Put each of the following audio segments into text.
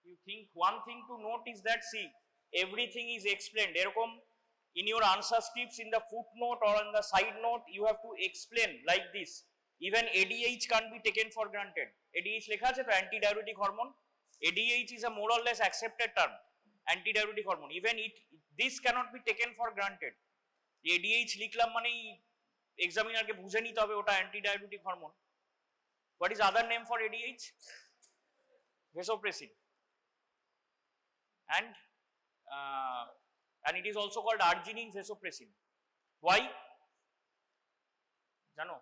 you think one thing to note is that, see, everything is explained. In your answer scripts, in the footnote or on the side note, you have to explain like this. Even ADH can't be taken for granted. ADH lekha ache to antidiuretic hormone. ADH is a more or less accepted term. Antidiuretic hormone. Even this cannot be taken for granted. ADH লিখলাম মানে এক্সামিনারকে বুঝে নিতে হবে ওটা antidiabetic hormone. What is other name for ADH? Vasopressin. And it is also called arginine vasopressin. Why? Jano?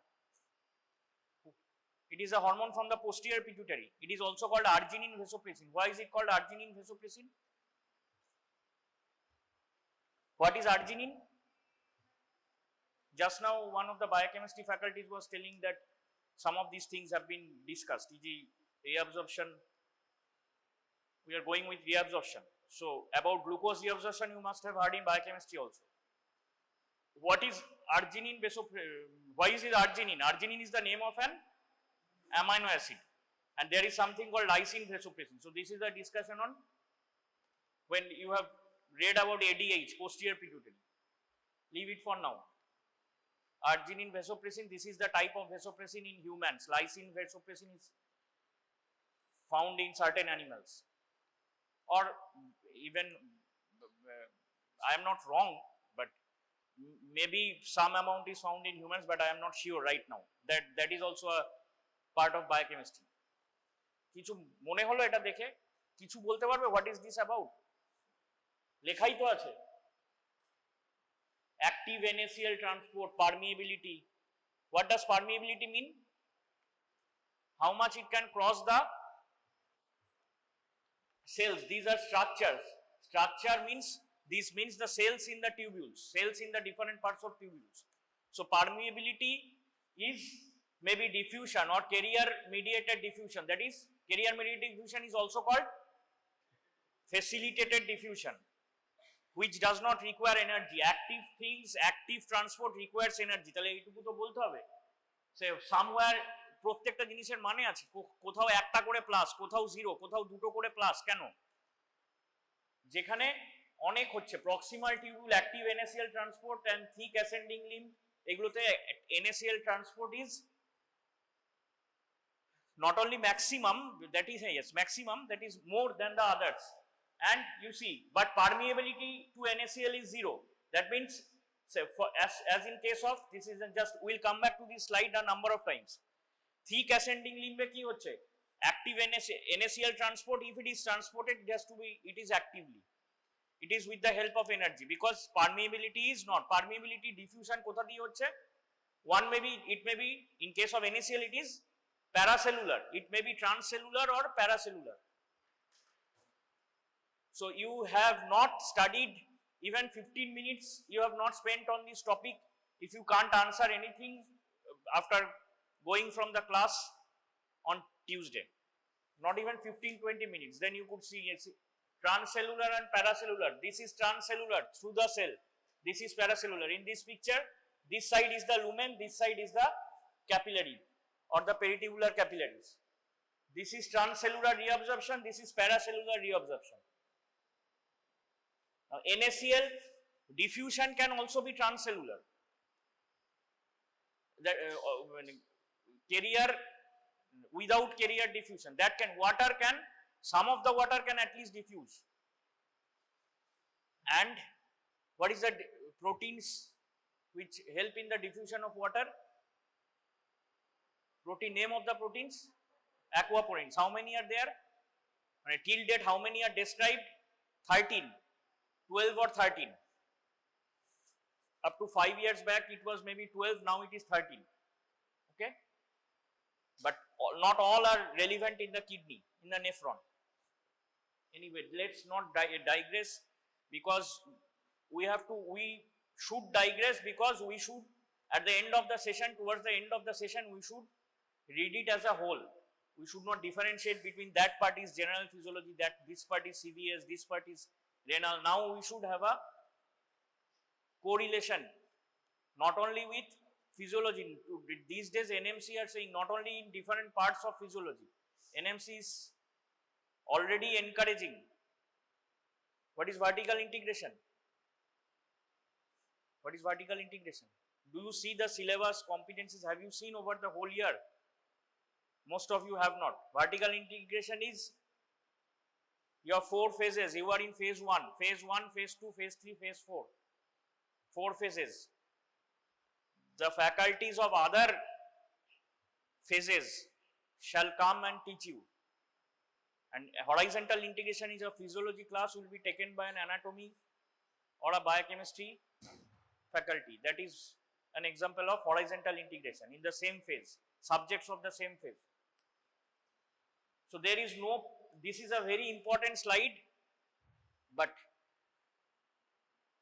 It is a hormone from the posterior pituitary. It is also called arginine vasopressin. Why is it called arginine vasopressin? What is arginine? Just now one of the biochemistry faculties was telling that some of these things have been discussed, e.g. reabsorption. We are going with reabsorption. So about glucose reabsorption you must have heard in biochemistry also. What is arginine why is it arginine? Arginine is the name of an amino acid, and there is something called lysine vasopressin. So this is the discussion on when you have read about ADH, posterior pituitary. Leave it for now. Arginine vasopressin, this is the type of vasopressin in humans. Lysine vasopressin is found in certain animals. Or even, I am not wrong, but maybe some amount is found in humans, but I am not sure right now. That is also a part of biochemistry. কিছু মনে হলো এটা দেখে? কিছু বলতে পারবে? What is this about? লেখাই তো আছে। Active NaCl transport, permeability. What does permeability mean? How much it can cross the cells. These are structures. Structure means, this means the cells in the tubules, cells in the different parts of tubules. So permeability is maybe diffusion or carrier mediated diffusion. That is, carrier mediated diffusion is also called facilitated diffusion, which does not require energy. Active things, active transport requires energy. তাহলে এইটুকু তো বলতে হবে। সে somewhere প্রত্যেকটা জিনিসের মানে আছে, কোথাও একটা করে প্লাস, কোথাও জিরো, কোথাও দুটো করে প্লাস। কেন? যেখানে অনেক হচ্ছে proximal tubule, active NaCl transport and thick ascending limb, এগুলোতে NaCl transport is not only maximum, that is, yes, maximum, that is more than the others. And you see, but permeability to NaCl is zero. That means, so for, as in case of, this is just, we will come back to this slide a number of times. Thick ascending limb ki hocche? Active NaCl transport, if it is transported, it has to be, it is actively. It is with the help of energy, because permeability is not. Permeability diffusion kotha diye hocche? One may be, it may be, in case of NaCl it is paracellular, it may be transcellular or paracellular. So you have not studied even 15 minutes, you have not spent on this topic. If you can't answer anything after going from the class on Tuesday, not even 15-20 minutes, then you could see transcellular and paracellular. This is transcellular through the cell. This is paracellular. In this picture, this side is the lumen, this side is the capillary or the peritubular capillaries. This is transcellular reabsorption, this is paracellular reabsorption. Now, NaCl diffusion can also be transcellular. That carrier without carrier diffusion, that can, water can, some of the water can at least diffuse. And what is the proteins which help in the diffusion of water? Protein, name of the proteins? Aquaporins. How many are there? Till date, how many are described? 13, 12 or 13. Up to 5 years back it was maybe 12, now it is 13. Okay? But not all are relevant in the kidney, in the nephron. Anyway, let's not digress, because we should digress, because we should, at the end of the session, towards the end of the session, we should read it as a whole. We should not differentiate between that part is general physiology, that this part is CVS, this part is renal. Now we should have a correlation, not only with physiology. These days NMC are saying not only in different parts of physiology. NMC is already encouraging. What is vertical integration? What is vertical integration? Do you see the syllabus competencies? Have you seen over the whole year? Most of you have not. Vertical integration is your 4 phases. You are in phase 1, phase 2, phase 3, phase 4. 4 phases. The faculties of other phases shall come and teach you. And horizontal integration is a physiology class, will be taken by an anatomy or a biochemistry faculty. That is an example of horizontal integration in the same phase, subjects of the same phase. So there is no, this is a very important slide, but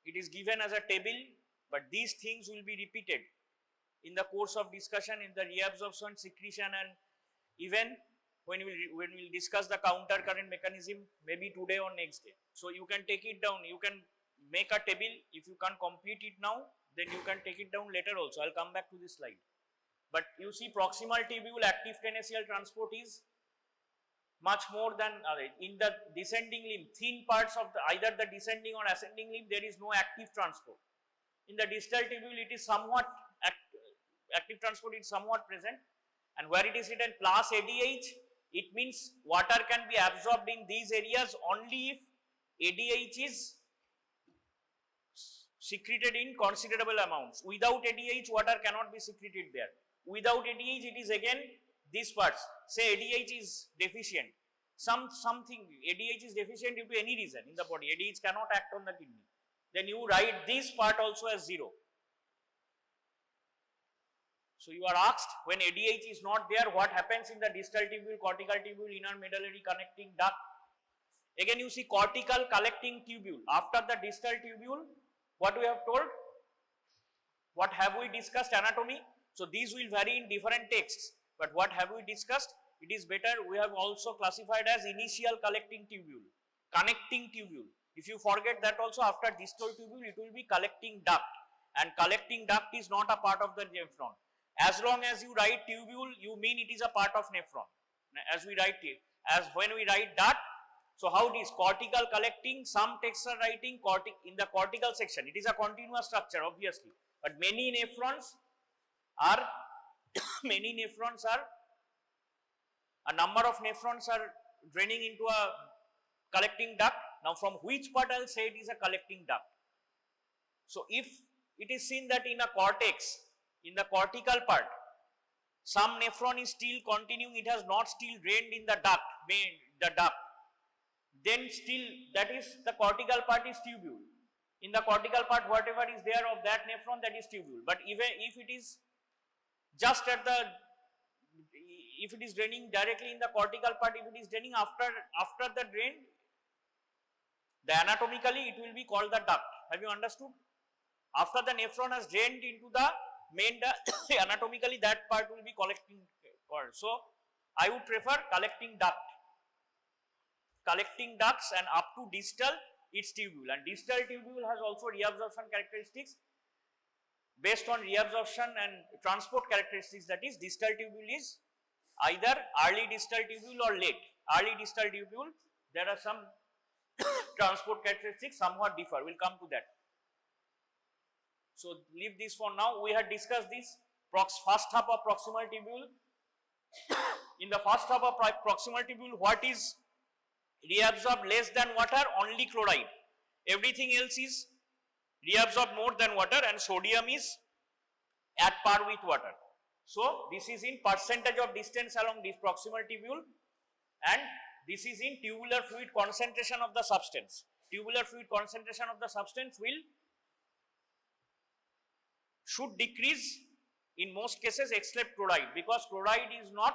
it is given as a table, but these things will be repeated in the course of discussion in the reabsorption, secretion, and even when we'll discuss the counter current mechanism, maybe today or next day. So you can take it down, you can make a table. If you can't complete it now, then you can take it down later also. I'll come back to this slide. But you see, proximal tubule active NaCl transport is much more than in the descending limb, thin parts of the either the descending or ascending limb, there is no active transport. In the distal tubule, it is somewhat active transport is somewhat present, and where it is written plus ADH, it means water can be absorbed in these areas only if ADH is secreted in considerable amounts. Without ADH, water cannot be secreted there. Without ADH, it is again these parts. Say ADH is deficient. Something ADH is deficient due to any reason in the body. ADH cannot act on the kidney. Then you write this part also as 0. So you are asked, when ADH is not there, what happens in the distal tubule, cortical tubule, inner medullary connecting duct? Again you see cortical collecting tubule. After the distal tubule, what we have told? What have we discussed? Anatomy. So these will vary in different texts. But what have we discussed? It is better, we have also classified as initial collecting tubule, connecting tubule. If you forget that also, after distal tubule, it will be collecting duct. And collecting duct is not a part of the nephron. As long as you write tubule, you mean it is a part of nephron. As we write it, as when we write duct, so how it is cortical collecting, some texts are writing in the cortical section. It is a continuous structure obviously, but many nephrons are, a number of nephrons are draining into a collecting duct. Now from which part I will say it is a collecting duct. So if it is seen that in a cortex, in the cortical part, some nephron is still continuing, it has not still drained in the duct, then still that is the cortical part is tubule. In the cortical part, whatever is there of that nephron, that is tubule. But even if it is just at the, if it is draining directly in the cortical part, if it is draining after the drain, the anatomically it will be called the duct. Have you understood? After the nephron has drained into the main duct, anatomically that part will be collecting part. So I would prefer collecting duct. Collecting ducts, and up to distal its tubule, and distal tubule has also reabsorption characteristics. Based on reabsorption and transport characteristics, that is distal tubule is either early distal tubule or late. Early distal tubule, there are some transport characteristics somewhat differ, we will come to that. So leave this for now. We had discussed this first half of proximal tubule. In the first half of proximal tubule, what is reabsorbed less than water? Only chloride. Everything else is reabsorbed more than water, and sodium is at par with water. So this is in percentage of distance along this proximal tubule, and this is in tubular fluid concentration of the substance. Tubular fluid concentration of the substance should decrease in most cases except chloride, because chloride is not,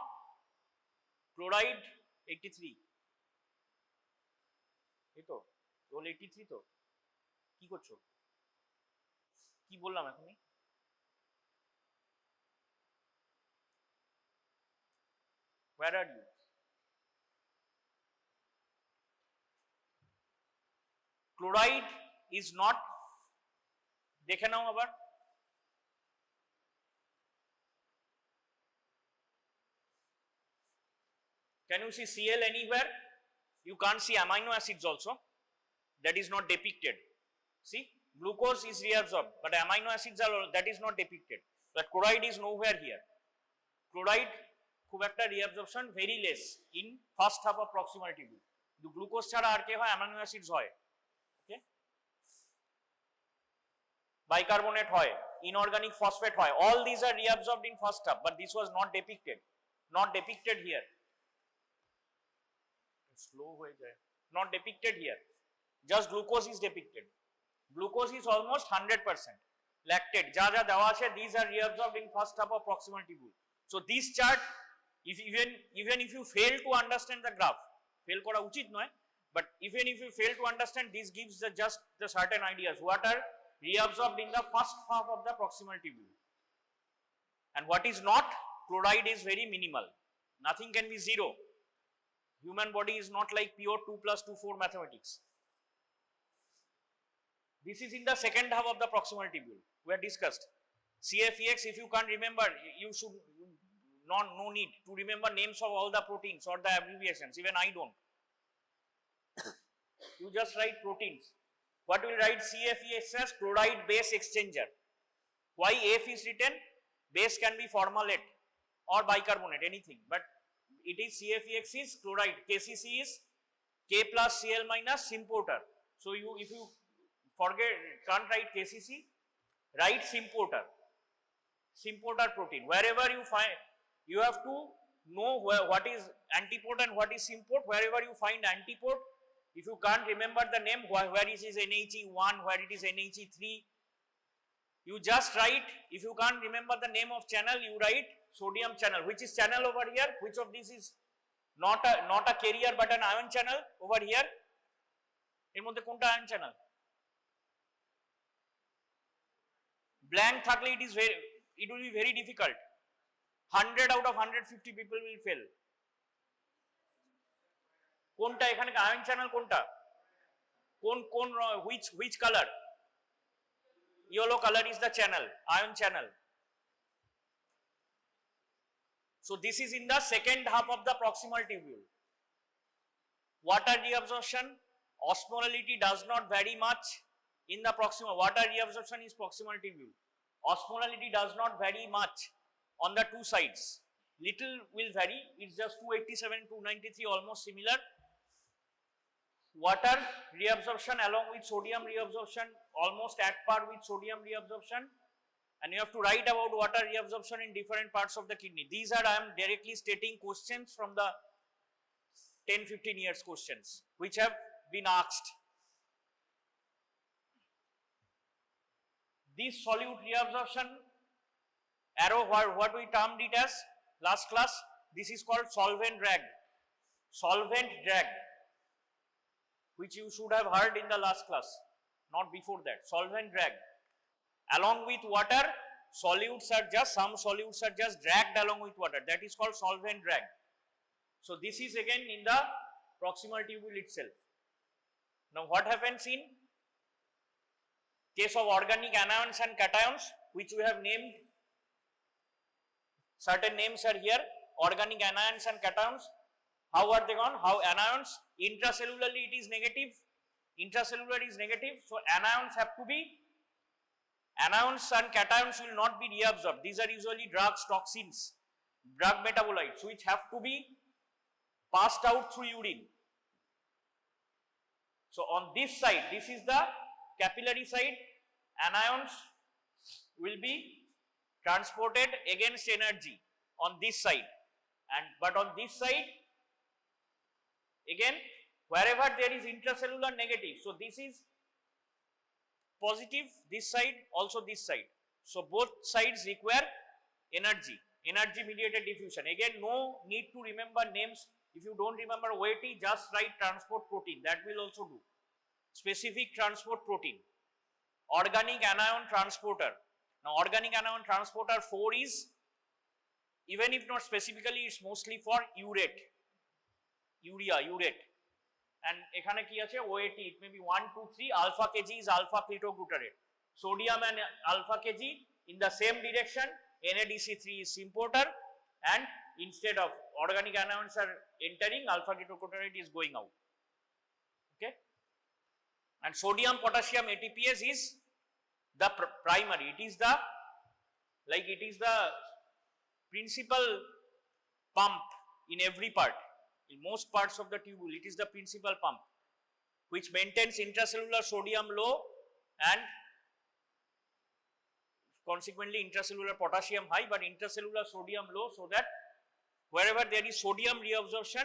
chloride 83 তো role 83 তো কি করছো, কি বললাম এখনই? Where are you? Chloride is not, দেখে নাও আবার, can you see Cl anywhere? You can't see amino acids also. That is not depicted. See, glucose is reabsorbed, but amino acids are, that is not depicted. But chloride is nowhere here. Chloride খুব একটা reabsorption very less in first half of proximal tubule. The glucose ছাড়া আর কি হয়, amino acids হয়. Okay, bicarbonate হয়, inorganic phosphate হয়. All these are reabsorbed in first half, but this was not depicted. Not depicted here. Slow হয়ে যায়. Not depicted here. Just glucose is depicted. Glucose is almost 100%. Lactate, যা যা দেওয়া আছে, these are reabsorbed in first half of proximal tubule. So this chart, if even if you fail to understand the graph, fail করা উচিত নয়, but even if you fail to understand, this gives just the certain ideas what are reabsorbed in the first half of the proximal tubule, and what is not. Chloride is very minimal. Nothing can be zero. Human body is not like pure 2 + 2 4 mathematics. This is in the second half of the proximal tubule. We have discussed CFEX. If you can't remember, you should no need to remember names of all the proteins or the abbreviations. Even I don't. You just write proteins. What will write CFEX as? Chloride base exchanger. Why F is written? Base can be formulate or bicarbonate, anything, but it is CFEX is chloride. KCC is K plus Cl minus symporter. So if you forget, can't write KCC, write symporter. Symporter protein. Wherever you find, you have to know what is antiport and what is symport. Wherever you find antiport, if you can't remember the name, where it is NHE1, where it is NHE3, you just write. If you can't remember the name of channel, you write sodium channel. Which is channel over here? Which of these is not a carrier but an ion channel over here? এর মধ্যে কোনটা ion channel? Blank থাকলে it will be very difficult. 100 out of 150 people will fail. কোনটা এখানে ion channel কোনটা? কোন which color? Yellow color is the channel, ion channel. So this is in the second half of the proximal tubule. Water reabsorption, osmolality does not vary much in the proximal. Water reabsorption is proximal tubule. Osmolality does not vary much on the two sides. Little will vary. It's just 287, 293, almost similar. Water reabsorption along with sodium reabsorption, almost at par with sodium reabsorption. And you have to write about water reabsorption in different parts of the kidney. These are, I am directly stating questions from the 10-15 years questions which have been asked. This solute reabsorption arrow, what we termed it as last class, this is called solvent drag. Solvent drag, which you should have heard in the last class, not before that. Solvent drag. Along with water, some solutes are just dragged along with water. That is called solvent drag. So this is again in the proximal tubule itself. Now what happens in case of organic anions and cations, which we have named, certain names are here, organic anions and cations. How are they gone? How anions, intracellularly it is negative, intracellular is negative, so anions have to be, anions and cations will not be reabsorbed. These are usually drugs, toxins, drug metabolites which have to be passed out through urine. So on this side, this is the capillary side, anions will be transported against energy on this side, and but on this side again wherever there is intracellular negative, so this is positive, this side also this side, so both sides require energy mediated diffusion. Again, no need to remember names. If you don't remember weighty, just write transport protein, that will also do. Specific transport protein, organic anion transporter. Now organic anion transporter 4 is, even if not specifically, it's mostly for urate, urate, and ekhane ki ache OAT, it may be 1 2 3 alpha kg is alpha ketoglutarate, sodium and alpha kg in the same direction, NADC3 is symporter, and instead of organic anions are entering, alpha ketoglutarate is going out. and sodium potassium ATPase is the primary. It is the principal pump in every part. In most parts of the tubule, it is the principal pump which maintains intracellular sodium low and consequently intracellular potassium high, but intracellular sodium low, so that wherever there is sodium reabsorption,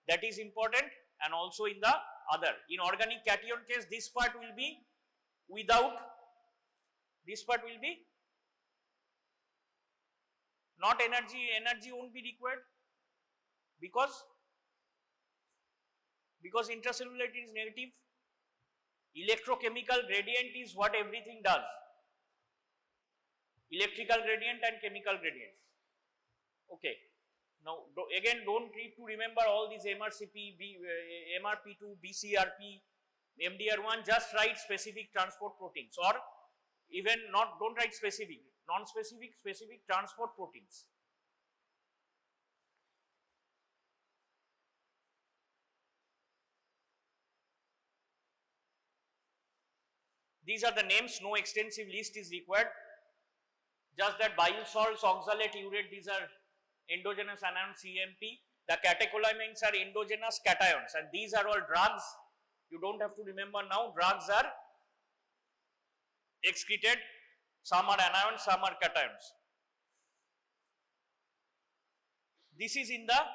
that is important, and also in the other. In organic cation case, this part will be without, this part will be not energy won't be required because intracellular it is negative. Electrochemical gradient is what everything does. Electrical gradient and chemical gradient. Okay. Now again, don't need to remember all these MRCP, MRP2, BCRP, MDR1. Just write specific transport proteins, or even don't write specific, non-specific, specific transport proteins. These are the names. No extensive list is required. Just that bile salts, oxalate, urate, these are endogenous anions, CMP. The catecholamines are endogenous cations, and these are all drugs. You don't have to remember now. Drugs are excreted. Some are anions, some are cations. This is in the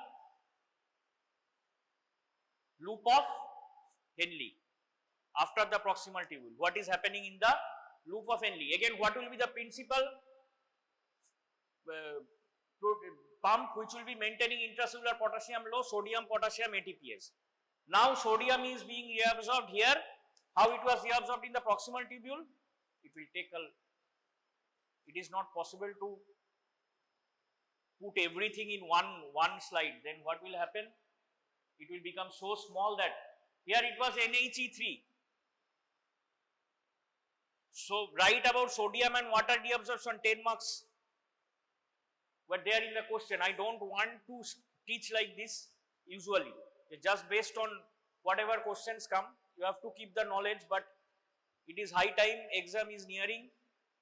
loop of Henle after the proximal tubule. What is happening in the loop of Henle? Again, what will be the principal pump which will be maintaining intracellular potassium low? Sodium potassium ATPase. Now sodium is being reabsorbed here. How it was reabsorbed in the proximal tubule? It will take it is not possible to put everything in one slide. Then what will happen? It will become so small that here it was NHE3. So write about sodium and water deabsorption, 10 marks. But there in the question, I don't want to teach like this usually. Just based on whatever questions come, you have to keep the knowledge, but it is high time, exam is nearing.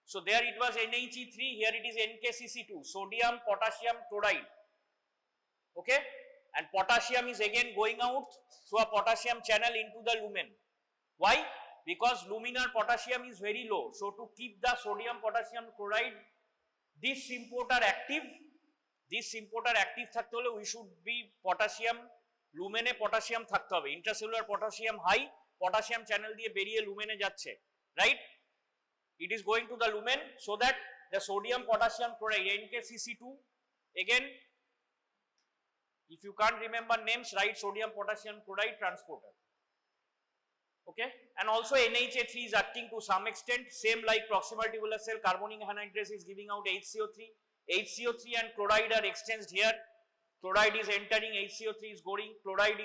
So there it was NHE3, here it is NKCC2, sodium potassium chloride. Okay, and potassium is again going out through a potassium channel into the lumen. Why? Because luminal potassium is very low. So to keep the sodium potassium chloride, this symporter active থাকতে হলে we should be potassium, lumene potassium থাকতে হবে, intracellular potassium high, potassium channel দিয়ে বেরিয়ে lumene যাচ্ছে, right? It is going to the lumen so that the sodium potassium chloride, NKCC2, again if you can't remember names, write sodium potassium chloride transporter. Okay, and also NHA3 is acting to some extent, same like proximal tubular cell, carbonic anhydrase is giving out HCO3. HCO3 and chloride are exchanged here. Chloride is entering, HCO3 is going, chloride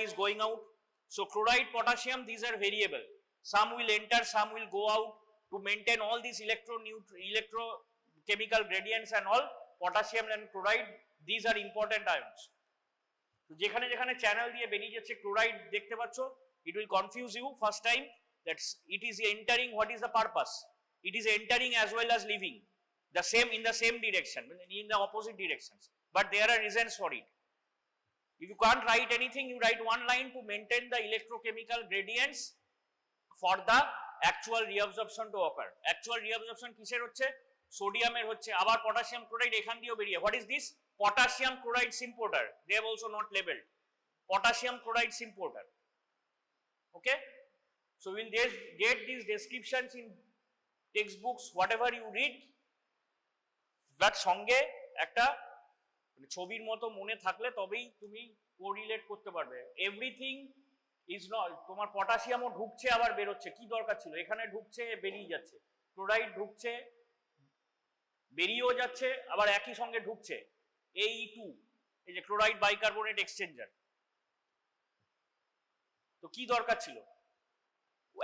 is going out. So chloride, potassium, these are variable. Some will enter, some will go out. To maintain all these electrochemical gradients and all, potassium and chloride, these are important ions. যেখানে যেখানে channel দিয়ে বেরিয়ে যাচ্ছে chloride দেখতে পাচ্ছ, it will confuse you first time that it is entering. What is the purpose? It is entering as well as leaving the same in the same direction, in the opposite directions, but there are reasons for it. If you can't write anything, you write one line to maintain the electrochemical gradients for the actual reabsorption to occur. Actual reabsorption কিসের হচ্ছে? সোডিয়ামের হচ্ছে, আবার potassium chloride এখান দিয়েও বেরিয়ে। What is this? Potassium chloride symporter. They have also not labeled. Potassium chloride symporter. Okay, so we'll get these descriptions in textbooks, whatever you read, but সঙ্গে একটা ছবির মতো মনে থাকলে তবেই তুমি কোরিলেট করতে পারবে। এভরিথিং ইজ নট, তোমার পটাশিয়ামও ঢুকছে আবার বেরোচ্ছে, কি দরকার ছিল? এখানে ঢুকছে বেরিয়ে যাচ্ছে, ক্লোরাইড ঢুকছে বেরিয়েও যাচ্ছে, আবার একই সঙ্গে ঢুকছে। AE2, এই যে ক্লোরাইড বাইকার্বনেট এক্সচেঞ্জার, তো কি দরকার ছিল?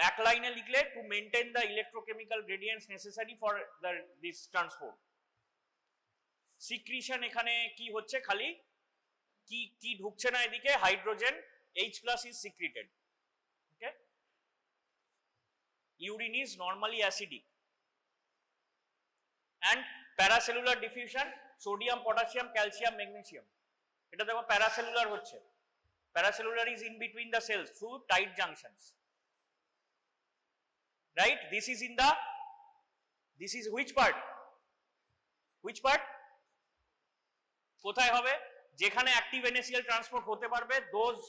এক লাইনে লিখলে to maintain the electrochemical gradients necessary for this transport. Secretion এখানে কি হচ্ছে, খালি কি ঢুকছে না এদিকে, hydrogen H+ is secreted. Okay. urine is normally acidic. And paracellular diffusion, sodium, potassium, calcium, magnesium. এটা দেখো paracellular হচ্ছে. Paracellular is in between the cells through tight junctions. Right? This is which part? Which part? কোথায় হবে? যেখানে active NaCl transport হতে পারবে, those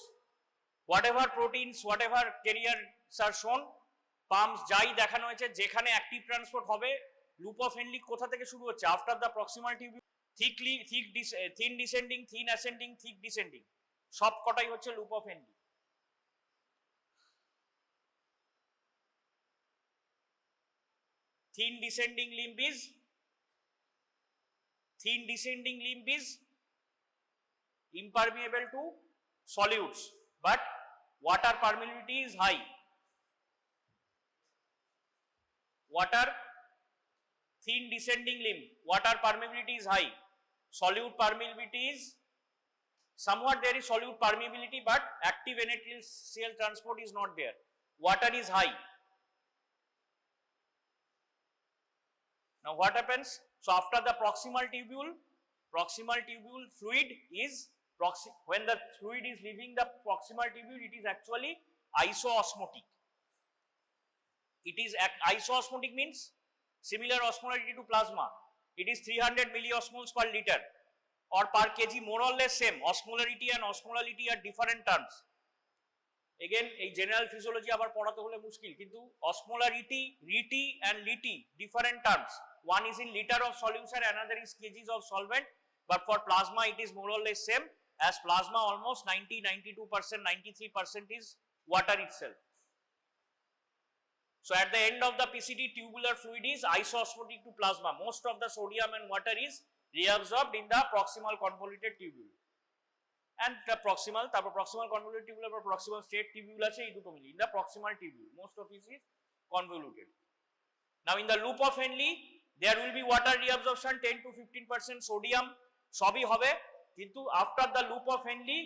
whatever proteins, whatever carriers are shown, pumps যাই দেখানো হয়েছে, যেখানে active transport হবে, loop of Henle কোথা থেকে শুরু হচ্ছে? After the proximal tubule, thin descending, thin ascending, thick descending, সব কটাই হচ্ছে loop of Henle. Thin descending limb is impermeable to solutes, but water permeability is high. Thin descending limb, water permeability is high. Solute permeability is somewhat, there is solute permeability, but active NaCl transport is not there. Water is high. Now what happens? So after the proximal tubule fluid is, when the fluid is leaving the proximal tubule, it is actually isoosmotic. It is isoosmotic means similar osmolarity to plasma. It is 300 milliosmoles per liter or per kg, more or less same. Osmolarity and osmolality are different terms. Again, a general physiology abar পড়াতে হলে মুশকিল, কিন্তু osmolarity, reti and liti different terms. One is in liter of solution, another is kgs of solvent, but for plasma it is more or less same, as plasma almost 92%, 93% is water itself. So at the end of the PCT, tubular fluid is isoosmotic to plasma. Most of the sodium and water is reabsorbed in the proximal convoluted tubule. And the proximal convoluted tubule or proximal straight tubule আছে, এই দুটো মিলে in the proximal tubule. Most of it is convoluted. Now in the loop of Henle, there will be water reabsorption, 10 to 15% sodium, সবই হবে, কিন্তু after the loop of Henle,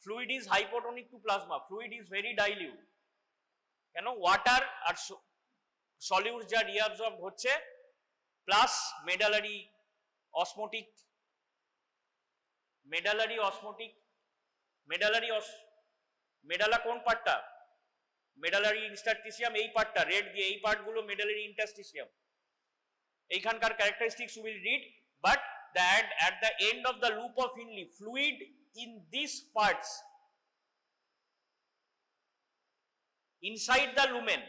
fluid is hypotonic to plasma. Fluid is very dilute. কেন? Water আর সলিউটস যা reabsorb হচ্ছে, plus মেডালারি osmotic, medulla কোন পার্টটা? মেডালারি interstitium, এই পার্টটা রেড দিয়ে, এই পার্টগুলো মেডালারি ইন্টারস্টিসিয়াম। এইখানকার characteristics will read, but at the end of the loop of Henle, fluid in these parts inside the lumen,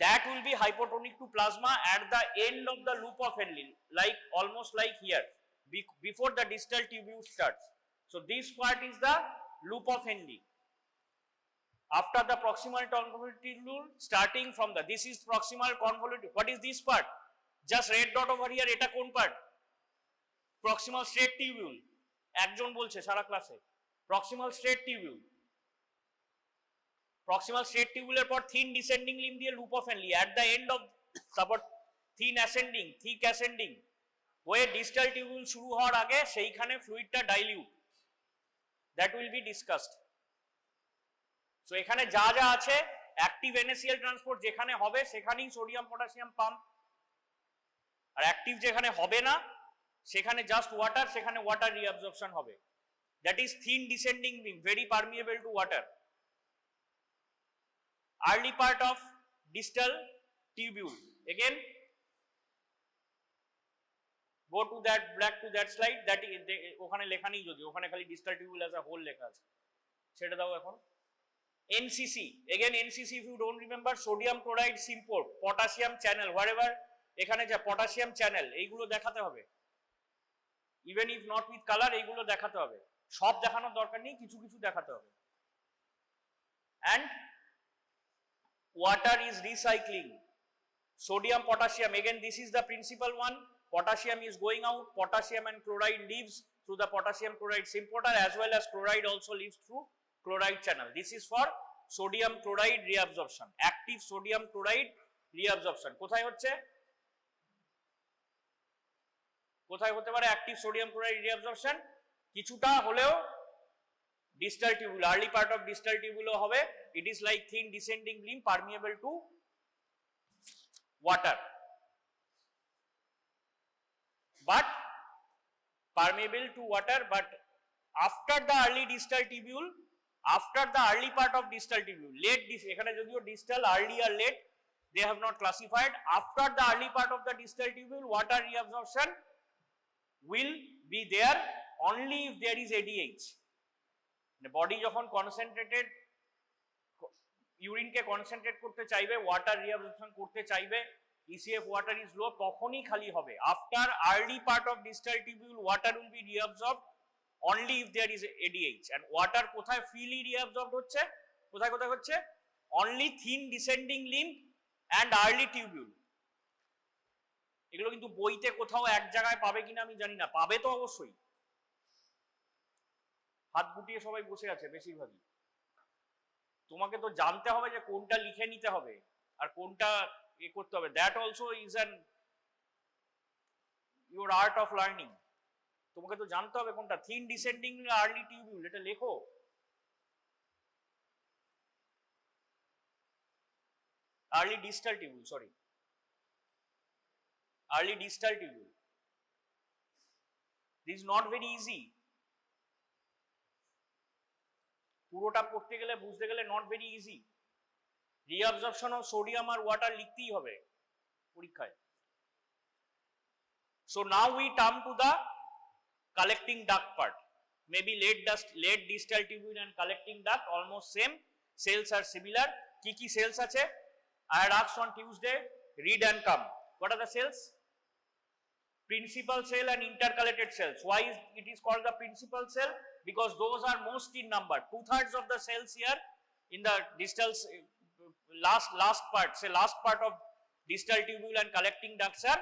that will be hypotonic to plasma at the end of the loop of Henle, like almost like here, before the distal tubule starts. So this part is the loop of Henle. After the proximal convoluted tubule, starting from the, this is proximal convoluted. What is this part? Just red dot over here, eta kon part? Proximal straight tubule. একজন বলছে সারা ক্লাসে proximal straight tubule. Proximal straight tubule এর পর thin descending limb দিয়ে loop of Henle, at the end of তারপর thin ascending, thick ascending, হয়ে distal tubule শুরু হওয়ার আগে সেইখানে ফ্লুইডটা dilute. That will be discussed. So এখানে যা যা আছে, active NaCl transport যেখানে হবে সেখানেই সোডিয়াম পটাশিয়াম পাম্প, আর অ্যাক্টিভ যেখানে হবে না সেখানে জাস্ট ওয়াটার, সেখানে ওয়াটার রিঅ্যাবজর্পশন হবে। দ্যাট ইজ থিন ডিসেন্ডিং বিম, very permeable to water. Early part of distal tubule, again go to that, back to that slide, that ওখানে লেখা নেই, যদি ওখানে খালি distal tubule as a whole লেখা আছে, সেটা দাও এখন। NCC, again NCC, if you don't remember, sodium chloride symport, potassium channel, wherever এখানে যা পটাশিয়াম চ্যানেল, এইগুলো দেখাতে হবে। Even if not with colour, এইগুলো দেখাতে হবে। সব দেখানোর দরকার নেই, কিছু কিছু দেখাতে হবে। and water is recycling sodium potassium, again this is the principal one. Potassium is going out, potassium and chloride leaves through the potassium chloride symporter, as well as chloride also leaves through chloride channel. This is for sodium chloride reabsorption, active sodium chloride reabsorption. কোথায় হচ্ছে? কোথায় হতে পারে active sodium chloride reabsorption? কিছুটা হলেও distal tubule, early part of distal টিউবুলও হবে। It is like thin descending limb, permeable to water, but permeable to water, but after the early distal tubule, after the early part of distal tubule, late ekhane jodio distal, early or late, they have not classified. After the early part of the distal tubule, water reabsorption will be there only if there is ADH. The body যখন concentrated urine কে concentrate করতে চাইবে, water reabsorption করতে চাইবে, ECF water is low, তখনই খালি হবে। After early part of distal tubule, water will be reabsorbed only if there is ADH. And water কোথায় freely reabsorbed হচ্ছে, কোথায় কোথায় হচ্ছে, only thin descending limb and early tubule. এগুলো কিন্তু বইতে কোথাও এক জায়গায় পাবে কিনা আমি জানি না, পাবে তো অবশ্যই। হাত গুটিয়ে সবাই বসে আছে বেশিরভাগই। তোমাকে তো জানতে হবে যে কোনটা লিখে নিতে হবে আর কোনটা এ করতে হবে। That also is an your art of learning. তোমাকে তো জানতে হবে কোনটা থিন ডিসেন্ডিং আর্লি টিউবিউল, এটা লেখো। Early distal tubule, sorry, early distal tubule. This is not very easy. পুরোটা পড়তে গেলে বুঝতে গেলে not very easy. Reabsorption of sodium or water লিখতেই হবে পরীক্ষায়। So now we come to the collecting duct part. Maybe late distal tubule and collecting duct almost same. Cells are similar. কি cells আছে? I had asked on Tuesday. Read and come. What are the cells? Principal cell and intercalated cells. Why it is called the principal cell? Because those are most in number. 2/3 of the cells here in the distal last part, say last part of distal tubule and collecting ducts are,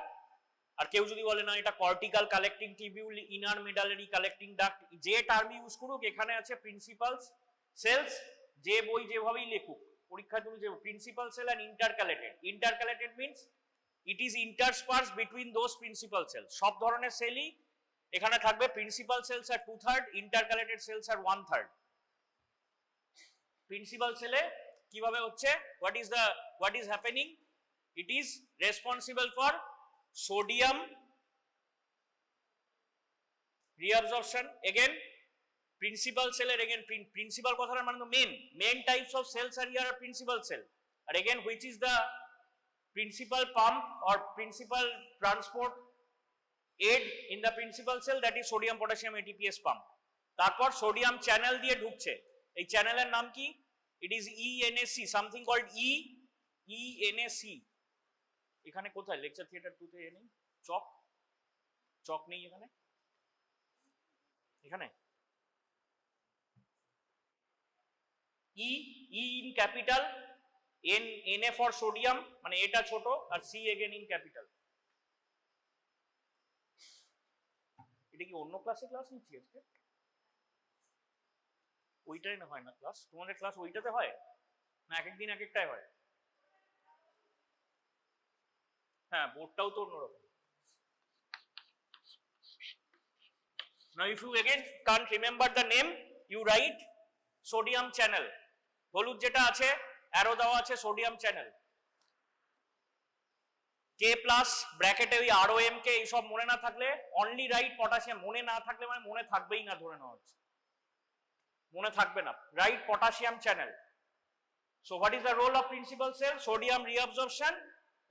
আর কেউ যদি বলে না এটা cortical collecting tubule, inner medullary collecting duct, যে term use করুক এখানে আছে principal sales, যে বই যেভাবেই লেখুক পরীক্ষা তুমি যে principal cell and intercalated. Intercalated means it is interspersed between those principal cells. সব ধরনের সেলই এখানে থাকবে। প্রিন্সিপাল সেলস আর 2/3, ইন্টারক্যালেটেড সেলস আর 1/3। প্রিন্সিপাল সেলে কিভাবে হচ্ছে, what is happening, it is responsible for sodium reabsorption. Again principal cell er again principal কথার মানে তো main types of cells are here are principal cell, and again which is the principal pump or principal transport aid in the principal cell, that is sodium potassium ATPase pump. তারপর sodium channel দিয়ে ঢুকছে, এই চ্যানেলের নাম কি, it is ENAC, something called ENAC. এখানে কোথায় lecture theatre 2 তে নেই, চক নেই এখানে, এখানে E in capital, Na for sodium, মানে এটা ছোট, আর C again in capital. এটা কি অন্য ক্লাসে ক্লাস নিচ্ছি আজকে? ওইটাই না হয় না ক্লাস, তোমাদের ক্লাস ওইটাতে হয় না, এক একদিন এক একটাই হয়? হ্যাঁ, বোর্ডটাও তো অন্যরকম। Now if you again can't remember the name, you write sodium channel. হলুদ যেটা আছে অ্যারো দেওয়া আছে সোডিয়াম চ্যানেল। K প্লাস ব্র্যাকেটে ওই ROM কে এইসব মনে না থাকলে অনলি রাইট পটাশিয়াম, মনে না থাকলে মানে মনে থাকবেই না ধরে নেওয়া হচ্ছে, মনে থাকবে না, right potassium channel. So what is the role of principal cell? Sodium reabsorption,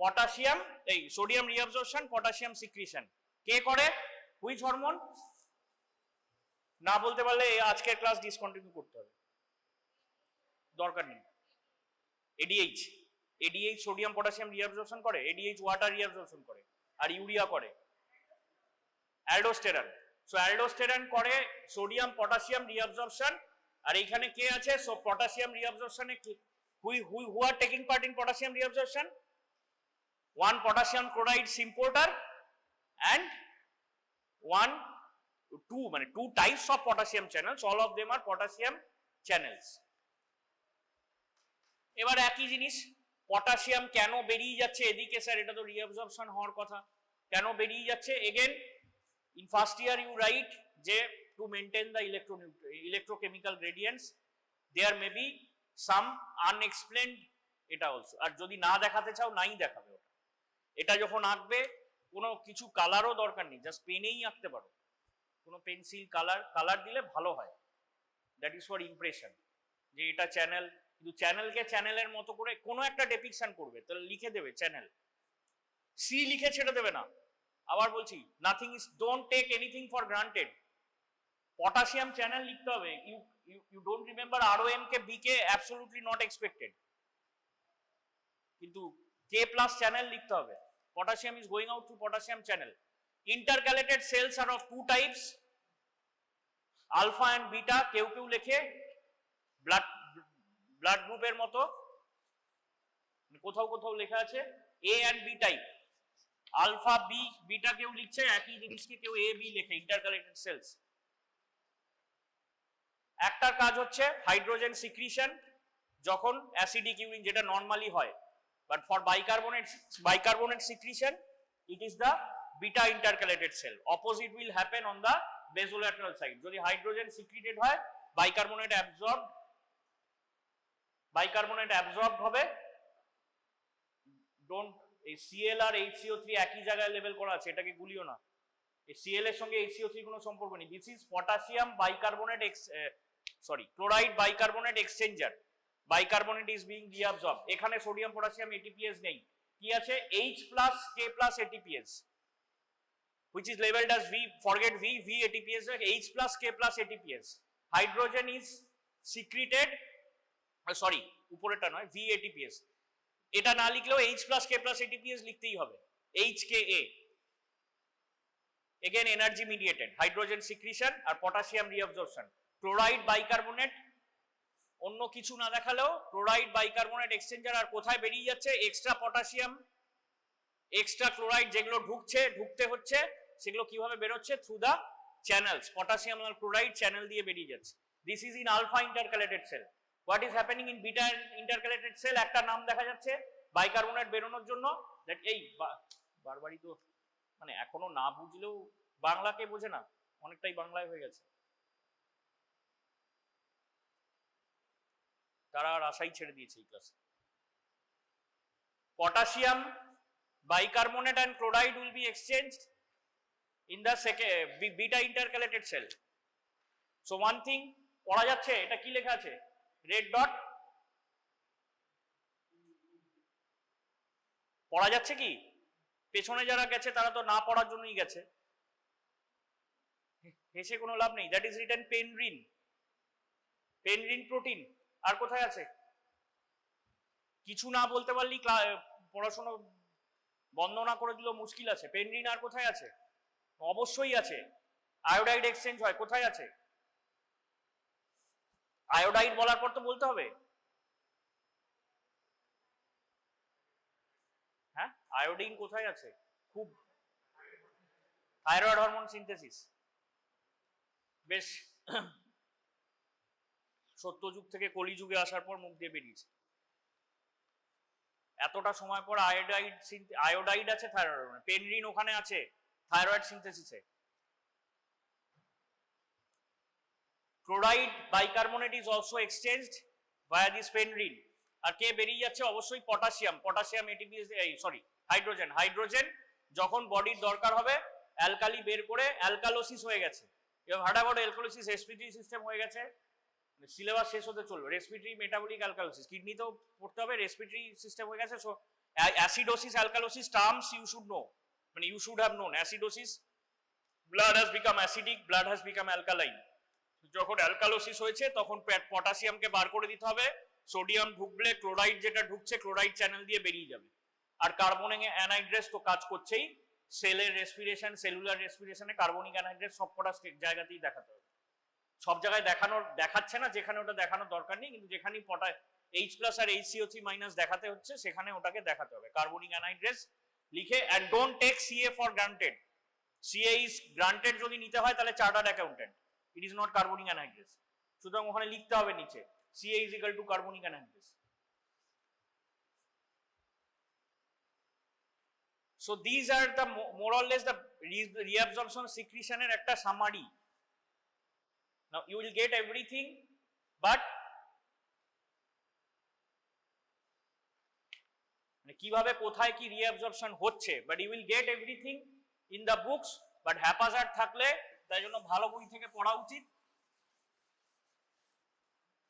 potassium, এই sodium reabsorption, potassium secretion. কে করে? Which hormone? না বলতে পারলে আজকের ক্লাস ডিসকন্টিনিউ করতে হবে, দরকার নেই। ADH সোডিয়াম পটাশিয়াম রিঅ্যাবজর্পশন করে, ADH ওয়াটার রিঅ্যাবজর্পশন করে, আর ইউরিয়া করে অ্যালডোস্টেরন। সো অ্যালডোস্টেরন করে সোডিয়াম পটাশিয়াম রিঅ্যাবজর্পশন, আর এইখানে কে আছে? সো পটাশিয়াম রিঅ্যাবজর্পশনে who are taking part in potassium reabsorption? One potassium chloride symporter and two types of potassium channels, all of them are potassium channels. এবার একই জিনিস, potassium কেন বেরিয়ে যাচ্ছে এদিকে স্যার, এটা তো রিঅ্যাবজর্পশন হওয়ার কথা, কেন বেরিয়ে যাচ্ছে? Again in first year you write যে to maintain the electrochemical gradients, there may be some unexplained, এটা অলসো। আর যদি না দেখাতে চাও নাই দেখাবে ওটা, এটা যখন আঁকবে কোনো কিছু কালারও দরকার নেই, জাস্ট পেনেই আঁকতে পারো, কোনো পেন্সিল কালার দিলে ভালো হয়। দ্যাট ইজ ফর ইমপ্রেশন, যে এটা চ্যানেল, কিন্তু চ্যানেলকে চ্যানেলের মতো করে কোনো একটা ডেপিকশন করবে, তাহলে লিখে দেবে চ্যানেল, সি লিখে ছেড়ে দেবে না। আবার বলছি, nothing is, don't take anything for granted. Potassium channel লিখতে হবে, you don't remember ROM K B K absolutely not expected, কিন্তু K প্লাস চ্যানেল লিখতে হবে। Potassium is going out through potassium channel. Intercalated cells are of two types, alpha and beta, কেউ কেউ লেখে blood গ্রুপের মতো, কোথাও কোথাও লেখা আছে A and B type, alpha B beta কেউ লিখছে, একই জিনিসকে কেউ A B লেখে, ইন্টারক্যালেটেড সেলস। একটার কাজ হচ্ছে হাইড্রোজেন সিক্রিশন, যখন অ্যাসিডিক ইউরিন, যেটা নরমালি হয়, but for bicarbonate secretion it is the beta intercalated cell. Opposite will happen on the basolateral side. যদি হাইড্রোজেন সিক্রিটেড হয়, বাইকার্বনেট অ্যাবজর্বড হবে। ডোন্ট, এই Cl আর HCO3 একই জায়গায় লেভেল করা আছে, এটাকে গুলিও না। এই Cl এর সঙ্গে HCO3 কোনো সম্পর্ক নেই। This is potassium bicarbonate chloride bicarbonate exchanger. Bicarbonate is being reabsorbed. এখানে সোডিয়াম পটাশিয়াম ATPase নেই, কি আছে H plus K plus ATPase, which is labeled as V, forget V ATPase, H plus K plus ATPase. Hydrogen is secreted, sorry উপরেটা নয়, V ATPase, এটা না লিখলেও H plus K plus ATPase লিখতেই হবে, HKA, again energy mediated, hydrogen secretion আর potassium reabsorption. Chloride bicarbonate, অন্য কিছু না দেখালেও chloride bicarbonate exchanger, আর কোথায় বেরিয়ে যাচ্ছে, এক্সট্রা পটাশিয়াম এক্সট্রা ক্লোরাইড যেগুলো ঢুকতে হচ্ছে, সেগুলো কিভাবে বেরোচ্ছে, থ্রু দা চ্যানেলস, পটাশিয়াম আর ক্লোরাইড চ্যানেল দিয়ে বেরিয়ে যাচ্ছে। This is in alpha intercalated cell. What is happening in beta intercalated cell? একটা নাম দেখা যাচ্ছে বাইকার্বনেট বেরোনোর জন্য, দ্যাট এই বারবারই তো, মানে এখনো না বুঝলেও বাংলাকে বোঝে না, অনেকটাই বাংলায় হয়ে গেছে, তারা আর আশাই ছেড়ে দিয়েছে এই ক্লাসে। Potassium bicarbonate and chloride will be exchanged in the beta intercalated cell. So one thing পড়া যাচ্ছে, এটা কি লেখা আছে, রেড ডট পড়া যাচ্ছে কি? পেছনে যারা গেছে তারা তো না পড়ার জন্যই গেছে, হেসে কোনো লাভ নেই। That is written pendrin protein. আর কোথায় আছে? কিছু না বলতে পারলি পড়াশোনা বন্ধ না করে দিলেও মুশকিল আছে। পেনরিন আর কোথায় আছে? অবশ্যই আছে। আয়োডাইড এক্সচেঞ্জ হয়, কোথায় আছে? আয়োডাইড বলার পর তো বলতে হবে, হ্যাঁ আয়োডিন কোথায় আছে? খুব থাইরয়েড হরমোন সিনথেসিস, বেশ সত্যযুগ থেকে কলিযুগে আসার পর মুখ দিয়ে বেরিয়েছে। এতটা সময় পর আয়োডাইড আছে থাইরয়েড হরমোনে, পেনরিন ওখানে আছে থাইরয়েড সিনথেসিসে। Chloride bicarbonate is also exchanged via this pendrin. আর কে বেরিয়ে যাচ্ছে? অবশ্যই পটাশিয়াম এটিপিএস, সরি হাইড্রোজেন যখন বডির দরকার হবে অ্যালকালি বের করে অ্যালকালোসিস হয়ে গেছে, এবার হাঁটাগড় অ্যালকালোসিস রেসপিরেটরি সিস্টেম হয়ে গেছে, সিলেবাস শেষ হতে চলবে। রেসপিরেটরি মেটাবলিক অ্যালকালোসিস কিডনিতেও পড়তে হবে, রেসপিরেটরি সিস্টেম হয়ে গেছে। So acidosis alkalosis terms you should know, মানে you should have known. Acidosis, blood has become acidic, blood has become alkaline. যখন অ্যালকালোসিস হয়েছে তখন পটাশিয়ামকে বার করে দিতে হবে, সোডিয়াম ঢুকলে ক্লোরাইড যেটা ঢুকছে ক্লোরাইড চ্যানেল দিয়ে বেরিয়ে যাবে। আর কার্বনিক অ্যানহাইড্রেস তো কাজ করছেই, সেলের রেসপিরেশন, সেলুলার রেসপিরেশনে কার্বনিক অ্যানহাইড্রেস সবকটা জায়গাতেই দেখাতে হবে। সব জায়গায় দেখাচ্ছে না, যেখানে ওটা দেখানোর দরকার নেই, কিন্তু যেখানেই H প্লাস আর HCO3 দেখাতে হচ্ছে সেখানে ওটাকে দেখাতে হবে। কার্বনিক অ্যানহাইড্রেস লিখে, and don't take CA for granted. CA is granted যদি নিতে হয় তাহলে chartered accountant, it is not carbonic anhydrous. সুতরাং ওখানে লিখতে হবে নিচে CA is equal to carbonic anhydrous. So these are the more or less the reabsorption secretion এর একটা summary. Now you will get everything, but মানে কিভাবে কোথায় কি রিঅ্যাবজর্পশন হচ্ছে, but you will get everything in the books, but haphazard থাকলে তাই জন্য ভালো বই থেকে পড়া উচিত।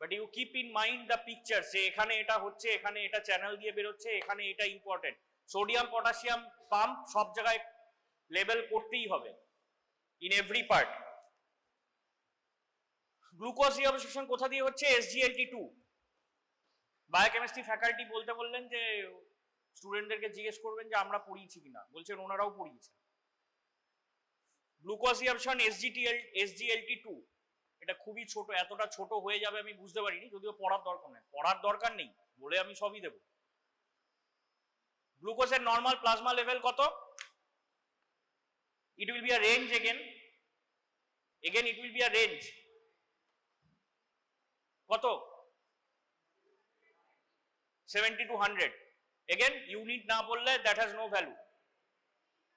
But you keep in mind the picture, যে এখানে এটা হচ্ছে, এখানে এটা চ্যানেল দিয়ে বেরোচ্ছে, এখানে এটা ইম্পর্টেন্ট। সোডিয়াম পটাশিয়াম পাম্প সব জায়গায় লেভেল করতেই হবে, in every part. Glucose reabsorption কোথা দিয়ে হচ্ছে? SGLT2। বায়োকেমিস্ট্রি ফ্যাকাল্টি বলতে বললেন যে স্টুডেন্টদেরকে জিজ্ঞেস করবেন যে আমরা পড়িয়েছি কিনা, বলছেন ওনারাও পড়িয়েছেন। গ্লুকোজ রিঅ্যাবজর্পশন SGLT2, এটা খুবই ছোট, এতটা ছোট হয়ে যাবে আমি বুঝতে পারিনি, যদিও পড়ার দরকার নেই, পড়ার দরকার নেই বলে আমি সবই দেব। গ্লুকোজের নর্মাল প্লাজমা লেভেল কত? It will be a range again it will be a range। কত? 70 to 100। again unit না বললে that has no value।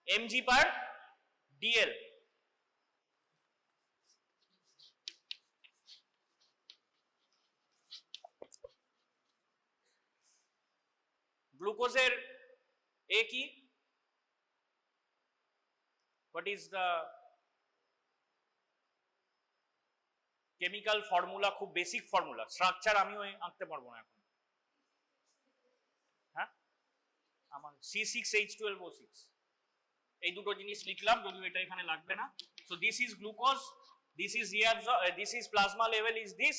mg per dl। গ্লুকোজের এ কি? what is the chemical formula? খুব বেসিক ফর্মুলা, স্ট্রাকচার আমিও আঁকতে পারবো না এখন। হ্যাঁ, আমার C6H12O6, এই দুটো জিনিস লিখলাম, যদিও এটা এখানে লাগবে না। So this is glucose, this is this is plasma level is this।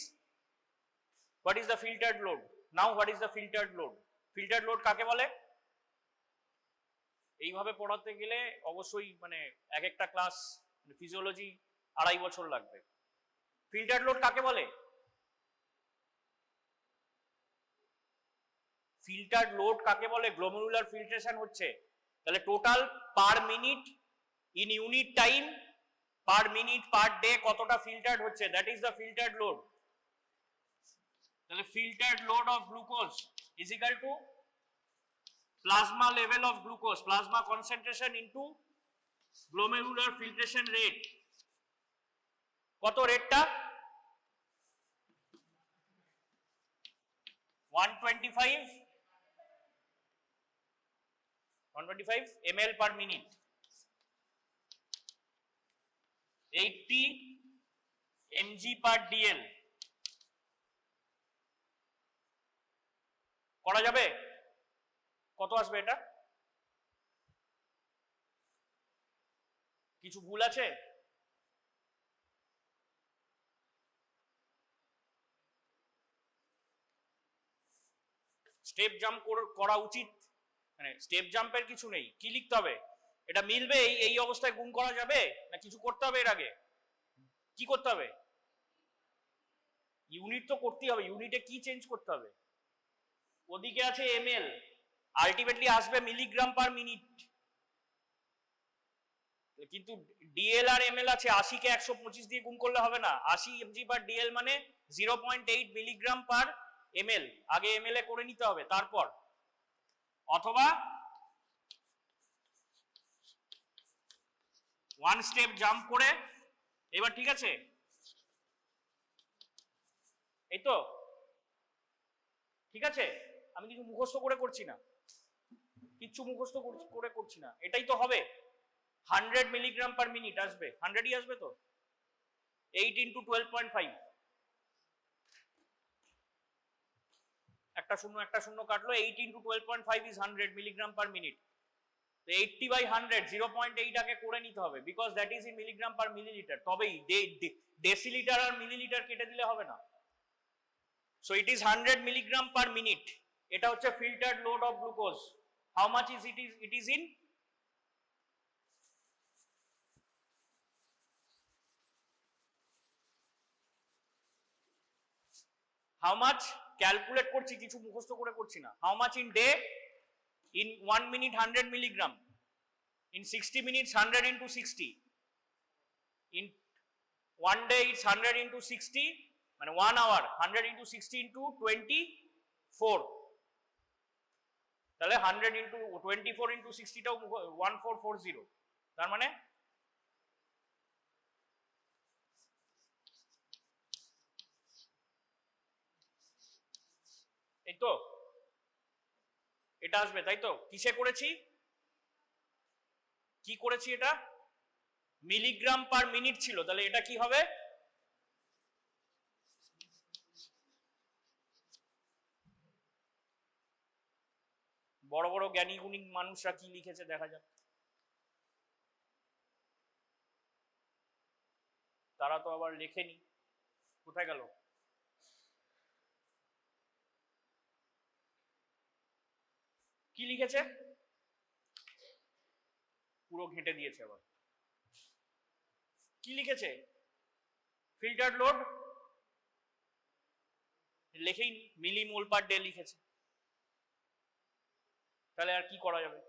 what is the filtered load? now what is the filtered load? filtered load কাকে বলে? এইভাবে পড়াতে গেলে অবশ্যই মানে এক একটা ক্লাস ফিজিওলজি 2.5 বছর লাগবে। ফিল্টার লোড কাকে বলে? ফিল্টার লোড কাকে বলে? গ্লোমেরুলার ফিল্ট্রেশন হচ্ছে, তাহলে total per minute in unit time, per minute per day কতটা ফিল্টার্ড হচ্ছে, that is the filtered load. তাহলে filtered load of glucose is equal to plasma level of glucose, plasma concentration into glomerular filtration rate। কত রেটটা? 125 ml per minute, 80 mg per dl। করা যাবে? কত আসবে এটা? কিছু ভুল আছে? স্টেপ জাম্প করা উচিত, মানে স্টেপ জাম্পের কিছু নেই। কি লিখতে হবে? এটা মিলবে, এই অবস্থায় গুণ করা যাবে না কিছু করতে হবে? এর আগে কি করতে হবে? ইউনিট তো করতেই হবে, ইউনিটে কি চেঞ্জ করতে হবে? ওদিকে আছে ml, আলটিমেটলি আসবে মিলিগ্রাম পার মিনিট, কিন্তু ডিএল আর এমএল আছে। 80 কে 125 দিয়ে গুণ করলে হবে না, 80 এমজি পার ডিএল মানে 0.8 মিলিগ্রাম পার এমএল, আগে এমএল এ করে নিতে হবে তারপর, অথবা ওয়ান স্টেপ জাম্প করে। এবার ঠিক আছে, এই তো ঠিক আছে, আমি কিছু মুখস্থ করে করছি না, কিচ্ছু মুখস্থ করে করছি না, এটাই তো হবে। 100 মিলিগ্রাম পার মিনিট আসবে, 100ই আসবে তো। 8 into 12.5, একটা শূন্য কাটলো, 8 into 12.5 is 100 milligram per minute. তো 80/100 0.8 আগে করে নিতে হবে, because that is in milligram per millilitre. তবেই ডেসিলিটার আর মিলিলিটার কেটে দিলে হবে না। So it is 100 milligram per minute. এটা হচ্ছে filtered load of glucose. How much is it is in? How much calculate করছি, কিছু মুখস্থ করে করছি না। How much in day? In 1 minute 100 milligram, in 60 minutes 100 into 60, in 1 day it's 100 into 60 মানে 1 hour, 100 into 60 into 24, তাহলে 100 into 24 into 60 টাও 1440, তার মানে এই তো এটা আসবে, তাই তো? কিসে করেছি, কি করেছি, এটা মিলিগ্রাম পার মিনিট ছিল, তাহলে এটা কি হবে, বড় বড় জ্ঞানী গুণী মানুষরা কি লিখেছে দেখা যাক। তারা তো আবার লেখেনি, কোথায় গেল? কি লিখেছে, পুরো ঘেঁটে দিয়েছে আবার। কি লিখেছে, ফিল্টার লোড লেখেই মিলিমোল পার ডে লিখেছে, তাহলে আর কি করা যাবে?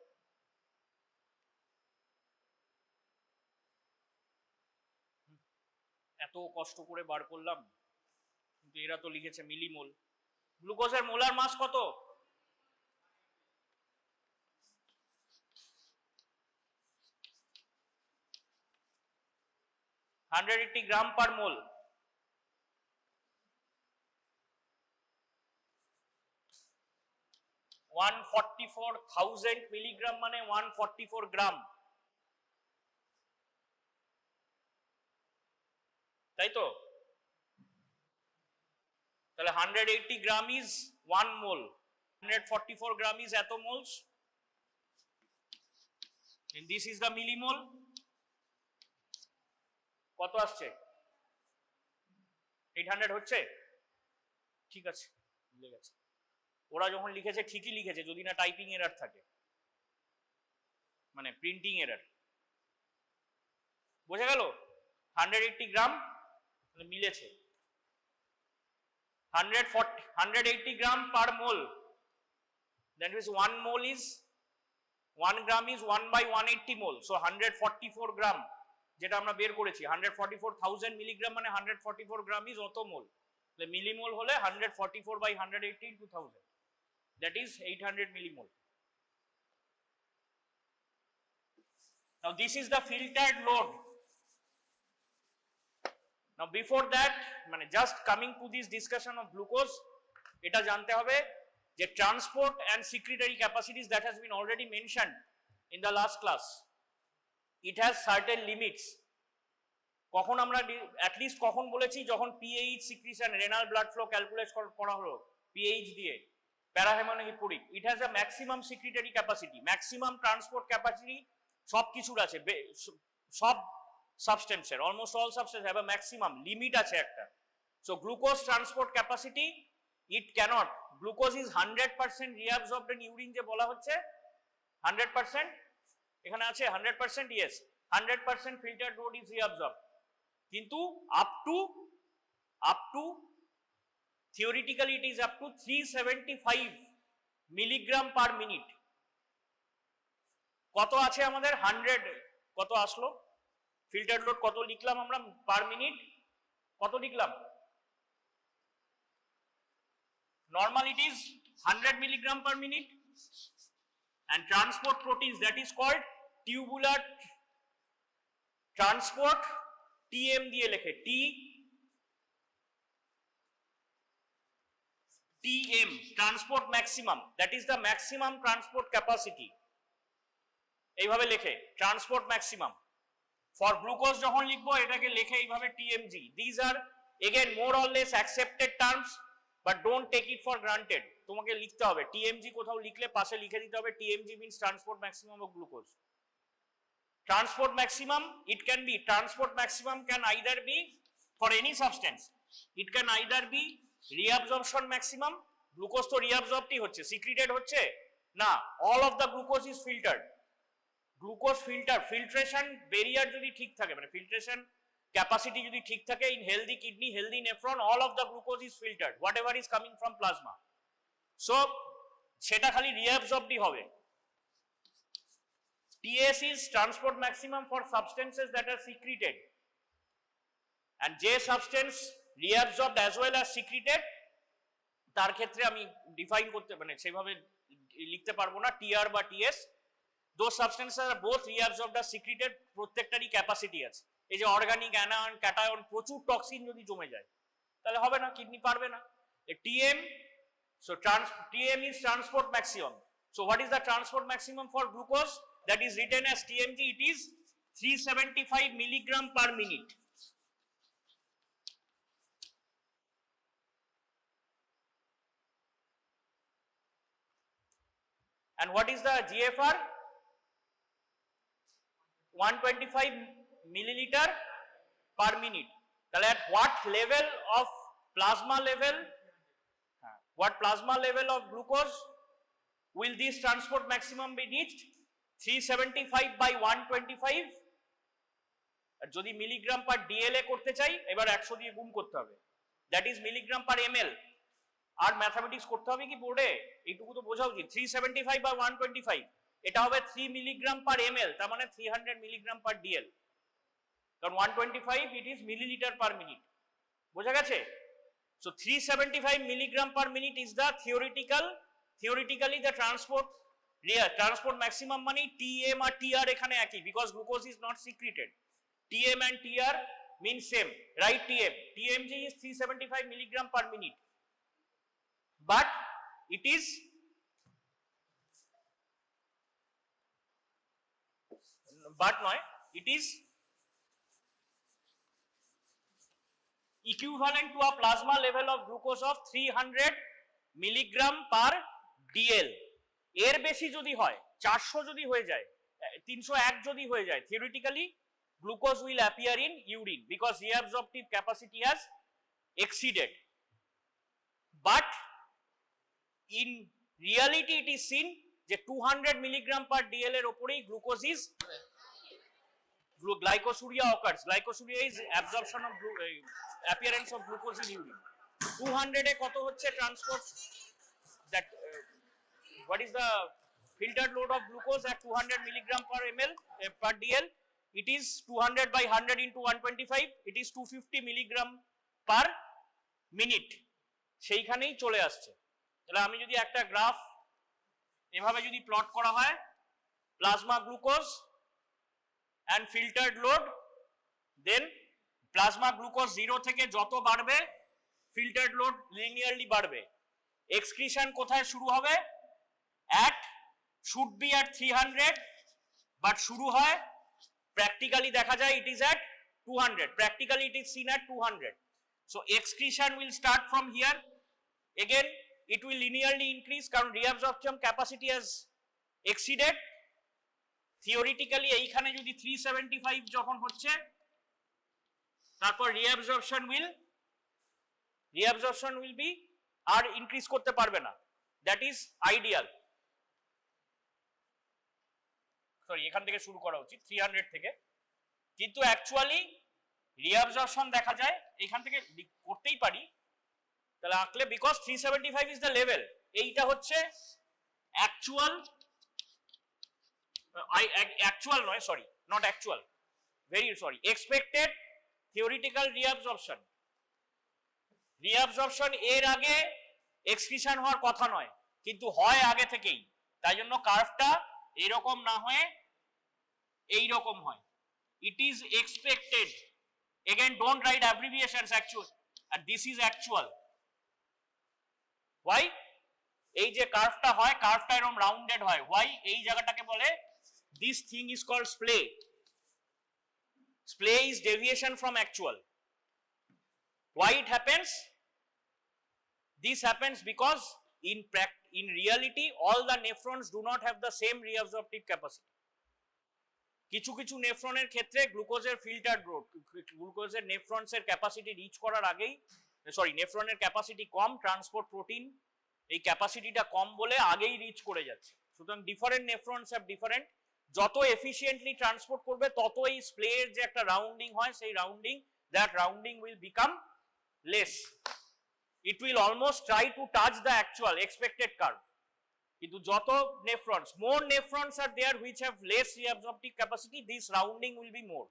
এত কষ্ট করে বার করলাম, কিন্তু এরা তো লিখেছে মিলিমোল। গ্লুকোজের মোলার মাস কত? 180 গ্রাম পার মোল। ওয়ান 144,000 মিলিগ্রাম মানে 144 গ্রাম, তাই তো? তাহলে 180 গ্রাম ইজ 1 মোল, 144 গ্রাম ইজ এত moles, and this is the millimole. কত আসছে? 800 হচ্ছে, ঠিক আছে, ভুলে গেছে। ওরা যখন লিখেছে ঠিকই লিখেছে, যদি না টাইপিং এরর থাকে, মানে প্রিন্টিং এরর। বোঝা গেল? 180 গ্রাম মিলেছে, 180 গ্রাম পার মোল, that means 1 mole is 1 gram is 1/180 mole, so 144 গ্রাম যেটা আমরা বের করেছি, 144,000 মিলিগ্রাম মানে 144 গ্রাম ইজ অত মোল, তাহলে মিলিমোল হলে 144/180 into 1000, that is 800 millimole. Now this is the filtered load. Now before that, মানে just coming to this discussion of glucose, এটা জানতে হবে যে transport and secretory capacities that has been already mentioned in the last class, it has certain limits. কখন আমরা at least কখন বলেছি, যখন pH secretion renal blood flow calculate করা হলো pH দিয়ে প্যারাহেমোনিক, it has a maximum secretory capacity, maximum transport capacity সব কিছুর আছে, সব সাবস্টেন্সের, almost all substance have a maximum limit আছে একটা। So glucose transport capacity, it can't, glucose is 100% reabsorbed in urine যে বলা হচ্ছে, 100% এখানে আছে 100%, yes 100% filtered load is reabsorbed, কিন্তু up to theoretically it is up to 375 milligram per minute. কত আছে আমাদের 100, কত আসলো ফিল্টার লোড, কত লিখলাম আমরা পার মিনিট, কত লিখলাম? Normal it is 100 milligram per minute, and transport proteins, that is called tubular transport, TM দিয়ে লেখে, TM transport maximum, that is the maximum transport capacity, এইভাবে লেখে transport maximum. For glucose যখন লিখবো এটাকে লেখে এইভাবে TMG. These are again more or less accepted terms, but don't take it for granted. তোমাকে লিখতে হবে TMG, কোথাও লিখলে পাশে লিখে দিতে হবে TMG means transport maximum of glucose. Transport maximum, it can be, transport maximum can either be for any substance, it can either be reabsorption maximum, glucose তো reabsorbed হচ্ছে, secreted হচ্ছে না, all of the glucose is filtered. Glucose filtration barrier যদি ঠিক থাকে, মানে filtration capacity যদি ঠিক থাকে, in healthy kidney, healthy nephron, all of the glucose is filtered, what ever is coming from plasma, so সেটা খালি রিঅ্যাবসর্বডই হবে। TS is transport maximum for substances that are secreted, and যে substance reabsorbed as well as secreted, তার ক্ষেত্রে আমি define করতে, মানে সেভাবে লিখতে পারবো না TR বা TS। Those substances are both reabsorbed or secreted, প্রত্যেকটারই ক্যাপাসিটি আছে। এই যে অর্গানিক অ্যানায়ন ক্যাটায়ন প্রচুর টক্সিন যদি জমে যায় তাহলে হবে না, কিডনি পারবে না। TM, so TM is transport maximum, So what is the transport maximum for glucose? That is written as TMG. It is 375 milligram per minute. And what is the GFR? 125 milliliter per minute. At what level of plasma level, what plasma level of glucose will this transport maximum be reached? 375 by 125. আর যদি milligram per DLA করতে চাই এবার 100 দিয়ে গুণ করতে হবে, that is milligram per ML. আর mathematics করতে হবে কি বোর্ডে, এইটুকু তো বোঝা উচিত। 375 by 125 এটা হবে 3 মিলিগ্রাম পার এমএল, তার মানে 300 মিলিগ্রাম পার ডিএল, কারণ 125 it is millilitre per minute. বোঝা গেছে? So 375 milligram per minute is the theoretically the transport maximum, মানে TM আর TR এখানে একই, because glucose is not secreted. TM and TR mean same, right? TMG is 375 milligram per minute, but it is equivalent to a plasma level of glucose of 300 milligram per DL. এর বেশি যদি হয়, 400 যদি হয়ে যায়, 301 যদি হয়ে যায়, theoretically glucose will appear in urine because reabsorptive capacity has exceeded. But in reality it is seen যে 200 milligram per DL এর উপরেই glucose is glycosuria occurs. Glycosuria is absorption of appearance of glucose in urine. 200 এ কত হচ্ছে transport, that what is the filtered load of glucose at 200 milligram per ml per DL? It is 200 by 100 into 125, it is 250 milligram per minute. সেইখানেই চলে আসছে। তাহলে আমি যদি একটা graph এভাবে যদি প্লট করা হয়, plasma glucose and filtered load, then plasma glucose 0 থেকে যত বাড়বে filtered load linearly বাড়বে। excretion কোথায় শুরু হবে? should be at 300, but শুরু হয় practically দেখা যায় it is at 200, practically it is seen at 200. So excretion will start from here, again it will linearly increase কারণ reabsorption capacity has exceeded. Theoretically এইখানে যদি 375 যখন হচ্ছে, তারপর reabsorption will be R increase করতে পারবে না, that is ideal. সরি, এখান থেকে শুরু করা উচিত 300 থেকে, কিন্তু অ্যাকচুয়ালি reabsorption দেখা যায় এখান থেকে করতেই পারি, তাহলে আঁকলে because 375 is the level, এইটা হচ্ছে actual নয়, sorry, not actual, very sorry, expected theoretical reabsorption এর আগে excretion হওয়ার কথা নয়, কিন্তু হয় আগে থেকেই, তাই জন্য কার্ভটা এরকম না হয়ে এই রকম হয়। it is expected, again don't write abbreviations, actual, and this is actual. why? এই যে কার্ভটা হয়, কার্ভটা এরকম রাউন্ডেড হয়, why? এই জায়গাটাকে বলে, this thing is called splay. Splay is deviation from actual. Why it happens? This happens because in reality all the nephrons do not have the same reabsorptive capacity. কিছু কিছু নেফ্রনের ক্ষেত্রে গ্লুকোজের ফিল্টার্ড লোড, গ্লুকোজের নেফ্রনসের capacity reach করার আগেই, sorry, নেফ্রনের capacity কম, transport protein এই ক্যাপাসিটিটা কম বলে আগেই রিচ করে যাচ্ছে। সুতরাং ডিফারেন্ট নেফ্রনস হ্যাভ ডিফারেন্ট, যত এফিশিয়েন্টলি ট্রান্সপোর্ট করবে তত এই স্প্লের যে একটা রাউন্ডিং হয়, সেই that rounding will become less, it will almost try to touch the actual expected curve. কিন্তু যত nephrons, more nephrons are there which have less reabsorptive capacity, this rounding will be more.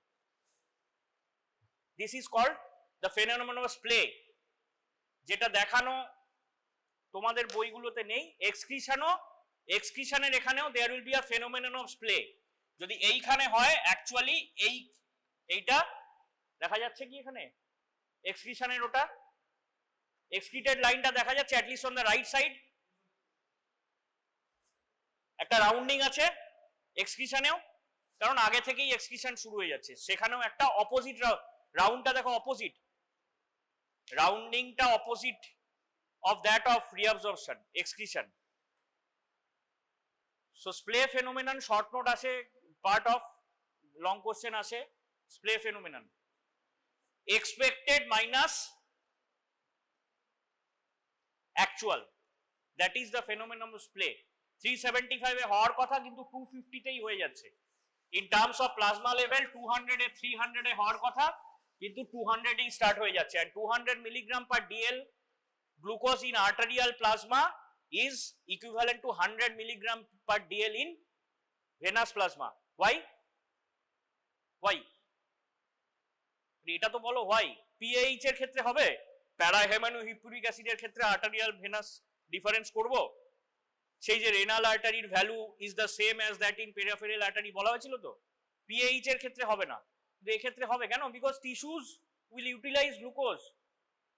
This is called the phenomenon of splay, যেটা দেখানো তোমাদের বইগুলোতে নেই। এক্সক্রিশনের এখানেও there will be a phenomenon of splay. যদি এইখানে হয়, অ্যাকচুয়ালি এইটা দেখা যাচ্ছে কি এখানে এক্সক্রিশনের, ওটা এক্সক্রিটেড লাইনটা দেখা যাচ্ছে at least on the right side, একটা রাউন্ডিং আছে এক্সক্রিশনেও, কারণ আগে থেকেই এক্সক্রিশন শুরু হয়ে যাচ্ছে, সেখানেও একটা অপোজিট রাউন্ডটা দেখো অপোজিট, রাউন্ডিংটা opposite of that of reabsorption, excretion. So splay phenomenon short note আসে, part of long question আসে, splay phenomenon expected minus actual, that is the phenomenon of splay. 375 এ হওয়ার কথা কিন্তু 250 তেই হয়ে যাচ্ছে। in terms of plasma level 200 এ 300 এ হওয়ার কথা কিন্তু 200 এই স্টার্ট হয়ে যাচ্ছে, and 200 milligram per dl glucose in arterial plasma is equivalent to 100 milligram per dl in venous plasma. Why? এটা তো বলো why? PAH এর ক্ষেত্রে হবে, প্যারাহেমানোহিপুরিক অ্যাসিডের ক্ষেত্রে আর্টারিয়াল ভেনাস ডিফারেন্স করব, সেই যে রেনাল আর্টারির value is the same as that in peripheral artery বলা হয়েছিল তো, PAH এর ক্ষেত্রে হবে না, কিন্তু এই ক্ষেত্রে হবে কেন? Because tissues will utilise glucose,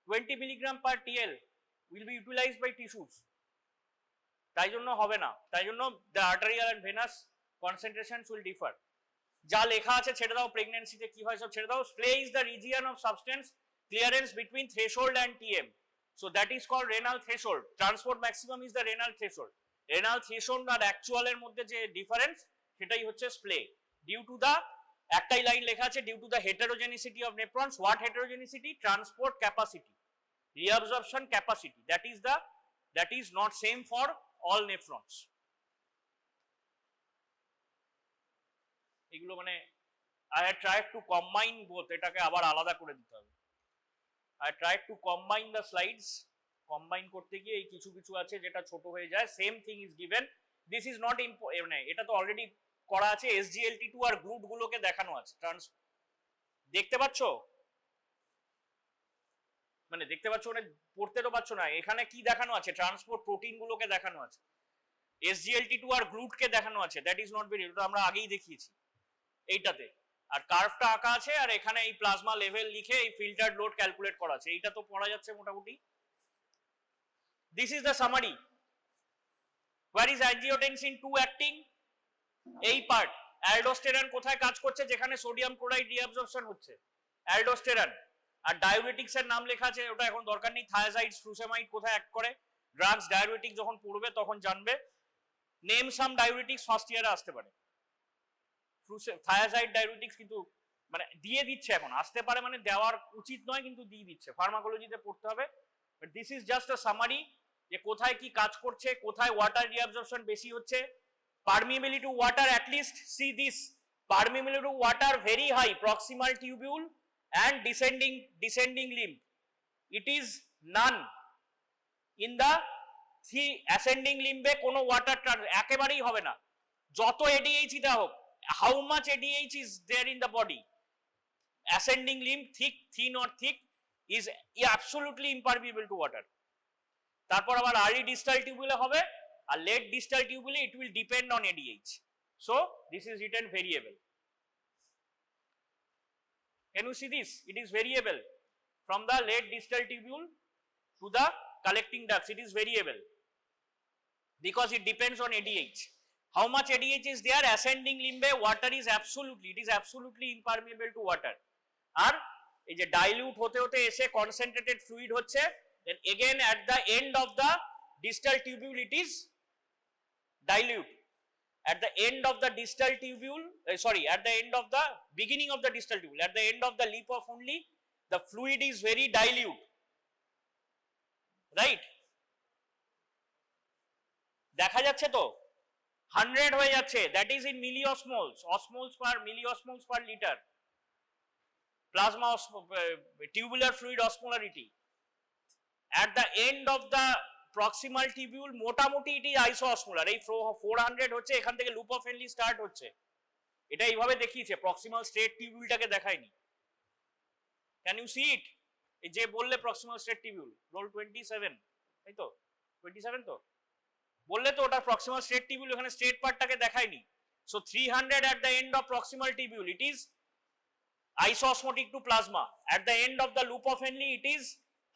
20 milligram per TL will be utilized by tissues, তাই জন্য হবে না, তাই জন্য the arterial and venous concentrations will differ. যা লেখা আছে ছেড়ে দাও, প্রেগন্যান্সিতে কি হয় সব ছেড়ে দাও। splay is the region of substance clearance between threshold and TM, so that is called renal threshold. Transport maximum is the renal threshold. Renal threshold R actual এর মধ্যে যে ডিফারেন্স সেটাই হচ্ছে splay, due to the একটাই line লেখা আছে due to the heterogeneity of nephrons. What heterogeneity? Transport capacity, reabsorption capacity, that is not same for all nephrons. এগুলো মানে I had tried to combine both, এটাকে আবার আলাদা করে দিতে হবে। I tried to combine the slides, combine করতে গিয়ে এই কিছু কিছু আছে যেটা ছোট হয়ে যায়, same thing is given, this is not important, এটা তো অলরেডি করা আছে, SGLT2 আর গ্লুট গুলোকে দেখানো আছে, দেখতে পাচ্ছ, মানে দেখতে পাচ্ছ মানে পড়তে তো পাচ্ছ না, এখানে কি দেখানো আছে? ট্রান্সপোর্ট প্রোটিন গুলোকে দেখানো আছে, SGLT2 আর গ্লুট কে দেখানো আছে, দ্যাট ইজ নট ভেরি, এটা আমরা আগেই দেখিয়েছি এইটাতে, আর কার্ভটা আঁকা আছে, আর এখানে এই প্লাজমা লেভেল লিখে এই ফিল্টার্ড লোড ক্যালকুলেট করা আছে, এইটা তো পড়া যাচ্ছে মোটামুটি। This is the summary. Where is angiotensin 2 acting? এই পার্ট। অ্যালডোস্টেরন কোথায় কাজ করছে? যেখানে সোডিয়াম ক্লোরাইড রিঅ্যাবজর্পশন হচ্ছে, অ্যালডোস্টেরন। আর ডায়াবেটিক্স এর নাম লেখা আছে, ওটা এখন দরকার নেই। থায়াজাইডস, ফ্লুসেমাইড কোথায় অ্যাক্ট করে? ড্রাগস, ডায়াবেটিক যখন পড়বে তখন জানবে। নেম সাম ডায়াবেটিক্স ফার্স্ট ইয়ারে আসতে পারে, থায়াজাইড ডায়াবেটিক্স কিন্তু মানে দিয়ে দিচ্ছে এখন, আসতে পারে মানে দেওয়ার উচিত নয় কিন্তু দিয়ে দিচ্ছে, ফার্মাকোলজিতে পড়তে হবে। But this is just a summary যে কোথায় কি কাজ করছে, কোথায় ওয়াটার রিঅ্যাবজর্পশন বেশি হচ্ছে। Permeability to water, at least see this, permeability to water very high, proximal tubule and descending limb, it is none in the ascending limb এ কোনো water একেবারেই হবে না, যত ADH টা হোক। how much ADH is there in the body? Ascending limb, thick, thin or thick, is absolutely impermeable to water. তারপর আবার early distal tubule হবে, আর late distal tubule it will depend on ADH, so this is written variable. Can you see this? It is variable from the late distal tubule to the collecting ducts, it is variable because it depends on ADH. How much ADH is there? Ascending limb water is absolutely impermeable to water, আর এই যে dilute হতে হতে এসে concentrated fluid হচ্ছে, then again at the end of the distal tubule it is dilute. At the end of the distal tubule, at the end of the beginning of the distal tubule, at the end of the lip of only, the fluid is very dilute, right? দেখা যাচ্ছে তো 100 হয়ে যাচ্ছে, that is in milliosmoles, milliosmoles per liter. Plasma tubular fluid osmolarity. At the end of the proximal tubule মোটামুটি এটি isoosmolar, এই 400 হচ্ছে, এখান থেকে লুপ অফ হেনলি স্টার্ট হচ্ছে, এটা এইভাবে দেখিয়েছে, প্রক্সিমাল স্ট্রেট টিউবিউলটাকে দেখায়নি। ক্যান ইউ সি ইট? এই যে বললে প্রক্সিমাল স্ট্রেট টিউবিউল, রোল 27, তাই তো 27 তো বললে তো, ওটা প্রক্সিমাল স্ট্রেট টিউবিউল, এখানে স্ট্রেট পার্টটাকে দেখায়নি। So 300 at the end of proximal tubule it is isoosmotic to plasma, at the end of the loop of Henle it is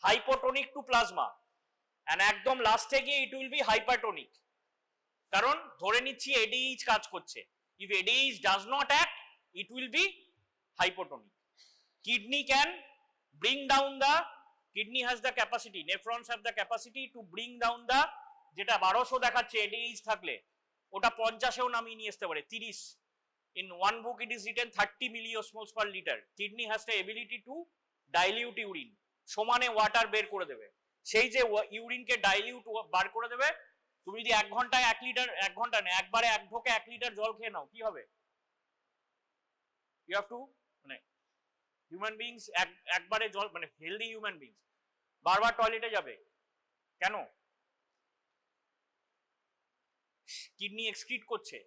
hypotonic to plasma, and একদম লাস্টে গিয়ে it will be hypertonic. কারণ ধরে নিচ্ছি ADH কাজ করছে। If ADH does not act, it will be hypotonic. Kidney can bring down the, kidney has the capacity, nephrons have the capacity to bring down the, যেটা 1200 দেখাচ্ছে ADH থাকলে ওটা 50-এও নামিয়ে নিয়ে আসতে পারে, 30। In one book it is written 30 milliosmoles per liter. Kidney has the ability to dilute urine, সমানে water বের করে দেবে। সেই যে ইউরিনকে ডাইলিউট বার করে দেবে, তুমি যদি 1 ঘন্টায় 1 লিটার, 1 ঘন্টা না, একবারে এক ঢোকে 1 লিটার জল খেয়ে নাও, কি হবে? ইউ হ্যাভ টু, মানে হিউম্যান বিংস একবারে জল, মানে হেলদি হিউম্যান বিংস বারবার টয়লেটে যাবে কেন? কিডনি এক্সক্রিট করছে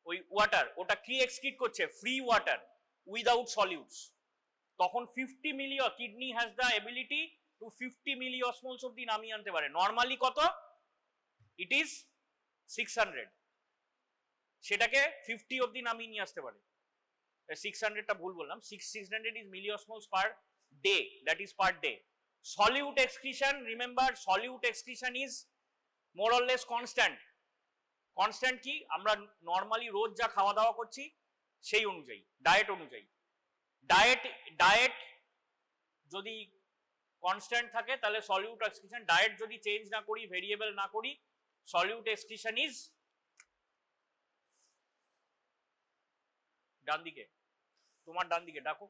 ওই ওয়াটার, ওটা কি এক্সক্রিট করছে? Free water without solutes. তখন 50 milli, kidney has the ability to 50 milliosmoles অবধি নামিয়ে আনতে পারে। নর্মালি কত? ইট ইজ 600, সেটাকে 50 অবধি নামিয়ে নিয়ে আসতে পারে। 600টা ভুল বললাম, 600 is milliosmoles per day, that is per day. Solute excretion, remember solute excretion is more or less constant. Constant কি? আমরা নর্মালি রোজ যা খাওয়া দাওয়া করছি সেই অনুযায়ী, ডায়েট অনুযায়ী। ডায়েট যদি কনস্ট্যান্ট থাকে তাহলে সলিউট এক্সক্রিশন, ডায়েট যদি চেঞ্জ না করি, ভেরিয়েবল না করি, সলিউট এক্সক্রিশন ইজ ডান দিকে, তোমার ডান দিকে ডাকো।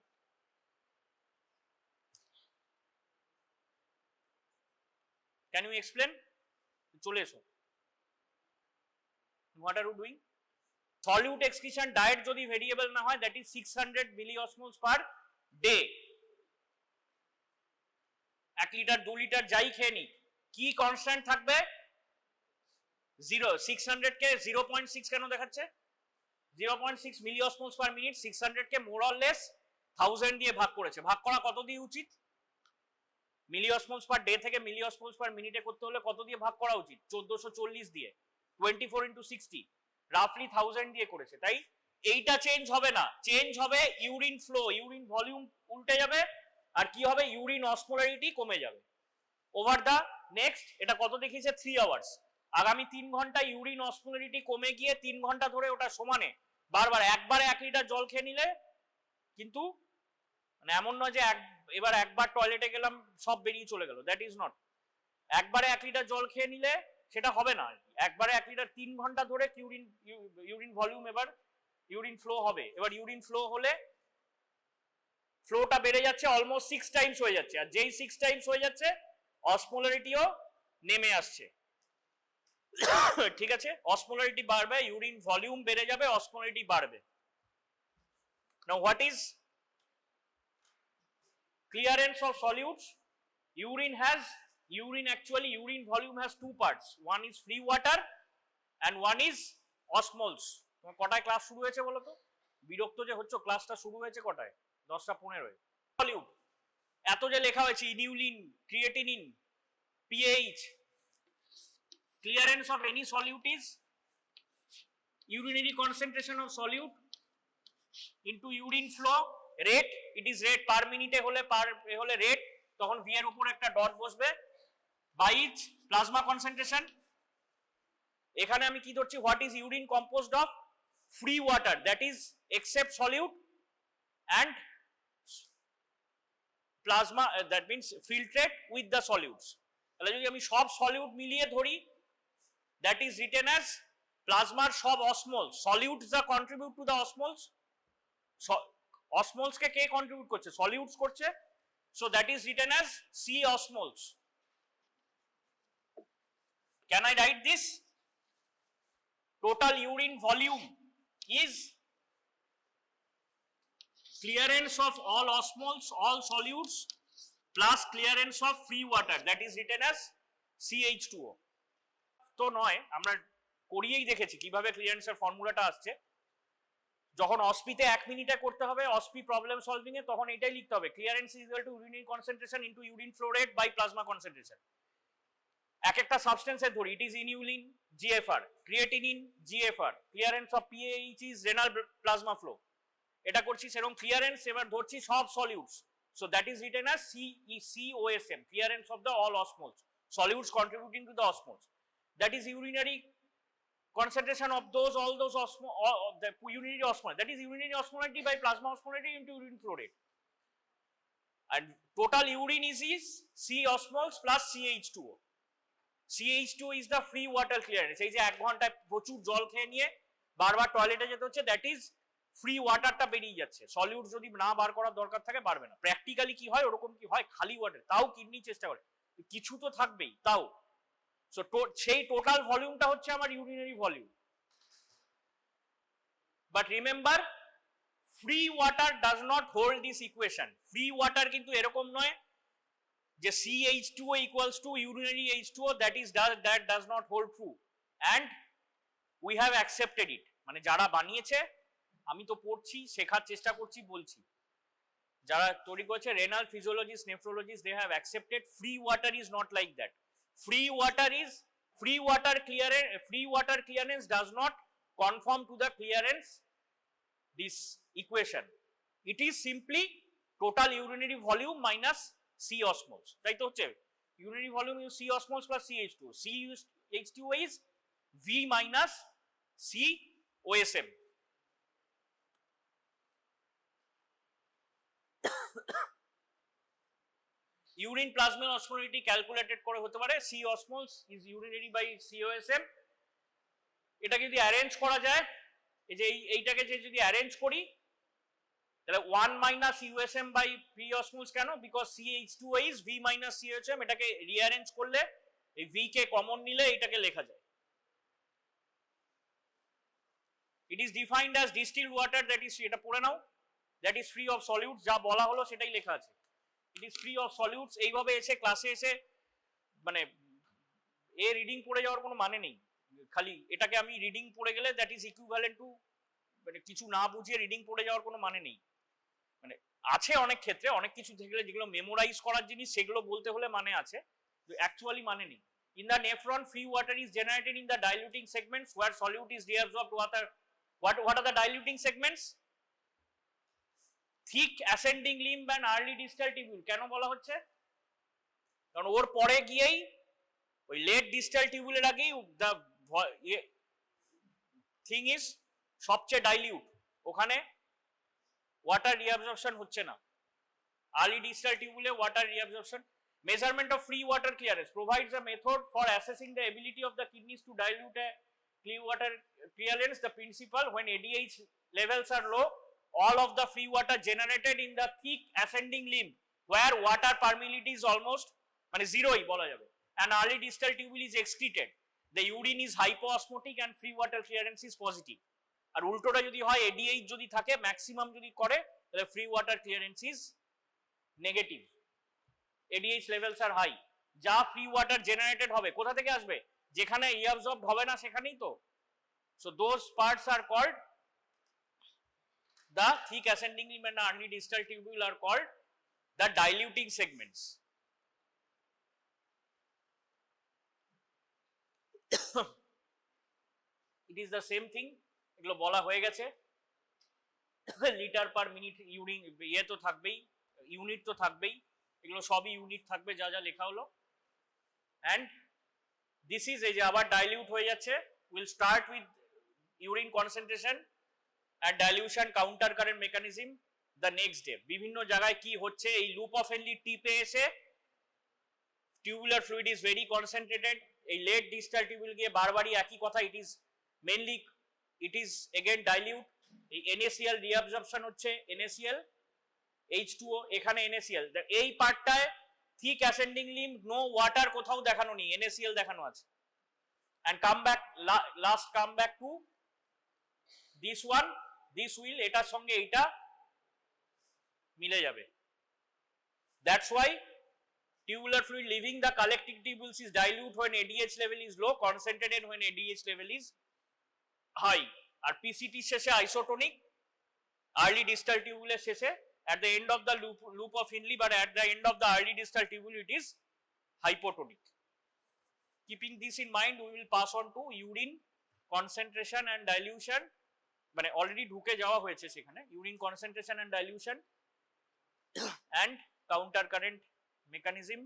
Can you explain? চলে এসো। What are you doing? Solute excretion, diet যদি ভেরিয়েবল না হয়, that is 600 milliosmoles per day। 1 litre 2 litre যাই খেয়ে নি, কি কনস্ট্যান্ট থাকবে? 0। 600 কে 0.6 কেন দেখাচ্ছে? 0.6 milliosmoles per minute। 600 K more or less 1000 দিয়ে ভাগ করেছে। ভাগ করা কত দিয়ে উচিত? মিলিঅসমোলস পার ডে থেকে মিলিঅসমোলস পার মিনিটে করতে হলে কত দিয়ে ভাগ করা উচিত? 1440 দিয়ে। 24 into 60, রাফলি 1000 দিয়ে করেছে। তাই এইটা চেঞ্জ হবে না, চেঞ্জ হবে ইউরিন ফ্লো, ইউরিন ভলিউম উল্টে যাবে, আর কি হবে? ইউরিন অসমোলারিটি কমে যাবে ওভার দা নেক্সট। এটা কত দেখিয়েছে? 3 আওয়ার্স। আগামী 3 ঘন্টা ইউরিন অসমোলারিটি কমে গিয়ে 3 ঘন্টা ধরে ওটা সমানে বারবার একবারে 1 লিটার জল খেয়ে নিলে, কিন্তু মানে এমন নয় যে এবার একবার টয়লেটে গেলাম সব বেরিয়ে চলে গেল, দ্যাট ইজ নট। একবারে 1 লিটার জল খেয়ে নিলে সেটা হবে না। একবারে 1 লিটার 3 ঘন্টা ধরে ইউরিন ভলিউম, এবার ইউরিন ফ্লো হবে। এবার ইউরিন ফ্লো হলে ফ্লোটা বেড়ে যাচ্ছে, অলমোস্ট 6 টাইমস হয়ে যাচ্ছে, আর যেই 6 টাইমস হয়ে যাচ্ছে অসমোলারিটিও নেমে আসছে। ঠিক আছে, অসমোলারিটি বাড়বে, ইউরিন ভলিউম বেড়ে যাবে, অসমোলারিটি বাড়বে। Now what is clearance of solutes? Actually urine volume has 2 parts. One is free water and one is osmoles. তোমার কটায় ক্লাস শুরু হয়েছে বলো তো? বিরক্ত যে হচ্ছে, ক্লাসটা শুরু হয়েছে কটায়? 10:15। সলিউট এত যে লেখা হয়েছে, ইনিউলিন, creatinine, pH. Clearance of any solute is urinary concentration of solute into urine flow rate. It is rate per minute হলে rate, তখন v এর উপর একটা ডট বসবে, by its plasma concentration। এখানে আমি কি ধরছি? what is urine composed of? free water, that is except solute and plasma, that means filtrate with the solutes। তাহলে যদি আমি সব সলিউট মিলিয়ে ধরি, that is written as plasma সব osmoles, solutes the contribute to the osmoles। osmoles K K contribute করছে? সলিউটস করছে। so that is written as C osmoles। can I write this? total urine volume is clearance of all osmoles, all solutes, plus clearance of free water, that is written as CH2O। তো নয়, আমরা করিয়েই দেখেছি কিভাবে ক্লিয়ারেন্সের ফর্মুলাটা আসছে। যখন অসপিতে 1 মিনিটে করতে হবে, অসপি প্রবলেম সলভিং এ, তখন এটাই লিখতে হবে, clearance is equal to urinary concentration into urine flow rate by plasma concentration. এক একটা সাবস্টেন্সের ধরি, it is inulin, GFR, creatinine, GFR, clearance of PH is renal plasma flow. এটা করছি সেরকম ক্লিয়ারেন্স, এবার ধরছি সব সলিউটস। so that is written as COSM, clearance of the all osmoles, solutes contributing to the osmoles, that is urinary concentration of those all those the urinary osmolality, that is urinary osmolality by plasma osmolality into urine flow rate, and total urine is C osmoles plus CH2O. CH2O is the free water clearance. এই যে 1 ঘন্টায় প্রচুর জল খেয়ে নিয়ে বারবার টয়লেটে যেতে হচ্ছে, দ্যাট ইজ ফ্রি ওয়াটারটা বেরিয়ে যাচ্ছে। সলিউট যদি না বার করার দরকার থাকে পারবে না। প্র্যাকটিক্যালি কি হয়, ওরকম কি হয়, খালি ওয়াটার, তাও কিডনি চেষ্টা করে, কিছু তো থাকবেই তাও। সো সেই টোটাল ভলিউমটা হচ্ছে আমার urinary volume. But remember, free water does not hold this equation. Free water কিন্তু এরকম নয় যে CH2O equals to urinary H2O, that does not hold true, and we have accepted it. মানে যারা বানিয়েছে, আমি তো পড়ছি, শেখার চেষ্টা করছি, বলছি, যারা তৈরি করেছে renal physiologists, nephrologists, they have accepted free water is not like that. Free water clearance does not conform to the clearance this equation. It is simply total urinary volume minus C osmoles, তাই তো হচ্ছে urinary volume is C osmoles plus CH2O. CH2O is V minus C OSM. Urine plasma osmolality calculated করে হতে পারে C osmoles is urinary by COSM. এটাকে যদি arrange করা যায়, এই যে এইটাকে যদি অ্যারেঞ্জ করি, তাহলে 1 minus USM by P osmoles, কেন? because CH2O is V minus COSM. এটাকে রিঅ্যারেঞ্জ করলে এই V কে কমন নিলে এটাকে লেখা যায়। It is defined as distilled water that is, এটা পড়ে নাও, that is free of solutes. যা বলা হলো সেটাই লেখা আছে, it is free of solutes. এইভাবে এসে ক্লাসে এসে মানে এ রিডিং পড়ে যাওয়ার কোনো মানে নেই। খালি এটাকে আমি রিডিং পড়ে গেলে দ্যাট ইজ ইকুইভ্যালেন্ট টু, মানে কিছু না বুঝিয়ে রিডিং পড়ে যাওয়ার কোনো মানে নেই। মানে আছে অনেক ক্ষেত্রে, অনেক কিছু থেকে যেগুলো মেমোরাইজ করার জিনিস, সেগুলো বলতে হলে মানে আছে, অ্যাকচুয়ালি মানে নেই। In the nephron, free water is generated in the diluting segments where solute is reabsorbed water. What are the diluting segments? Thick ascending limb and early distal tubule. কেন বলা হচ্ছে? কারণ ওর পরে গিয়েই ওই লেট ডিস্টাল টিউবুলের আগেই the thing is সবচেয়ে dilute, ওখানে ওয়াটার রিঅ্যাবজর্পশন হচ্ছে না। আর্লি ডিস্টাল টিউবুলে water reabsorption. Measurement of free water clearance provides a method for assessing the ability of the kidneys to dilute a clean water clearance. The principle, when ADH levels are low, all of the free water generated in the thick ascending limb where water permeability is almost মানে জিরোই বলা যাবে, and early distal tubule is excreted, the urine is hypoosmotic and free water clearance is positive. আর উল্টোটা যদি হয়, ADH যদি থাকে, maximum যদি করে, তাহলে free water clearance is negative. ADH levels are high. যা free water generated হবে কোথা থেকে আসবে? যেখানে reabsorbed হবে না সেখানেই তো। So those parts are called, the thick ascending limb and early distal tubule are called the diluting segments. It is the same thing, এগুলো বলা হয়ে গেছে। লিটার পার মিনিট ইউরিন ইয়ে তো থাকবেই, ইউনিট তো থাকবেই, এগুলো সবই ইউনিট থাকবে যা যা লেখা হলো। and this is, এই যে আবার ডাইলিউট হয়ে যাচ্ছে, will start with urine concentration and dilution counter current mechanism the next day. বিভিন্ন জায়গায় কি হচ্ছে, এই লুপ অফ হেনলি টিপে এসে tubular fluid is very concentrated, এই লেট ডিস্টাল টিউবুল গিয়ে বারবারই একই কথা, it is mainly, it is again dilute, এই NaCl reabsorption হচ্ছে, NaCl H2O, এখানে NaCl, এই পার্টটায় thick ascending limb no water কোথাও দেখানো নেই, NaCl দেখানো আছে। and come back, last come back to this one, this will, এটার সঙ্গে এটা মিলে যাবে। that's why tubular fluid leaving the collecting tubules is dilute when ADH level is low, concentrated when ADH level is high. আর PCT শেষে isotonic, early distal tubule শেষে at the end of the loop of Henle, but at the end of the early distal tubule it is hypotonic. Keeping this in mind, we will pass on to urine concentration and dilution, মানে already ঢুকে যাওয়া হয়েছে সেখানে, urine concentration and dilution and counter current mechanism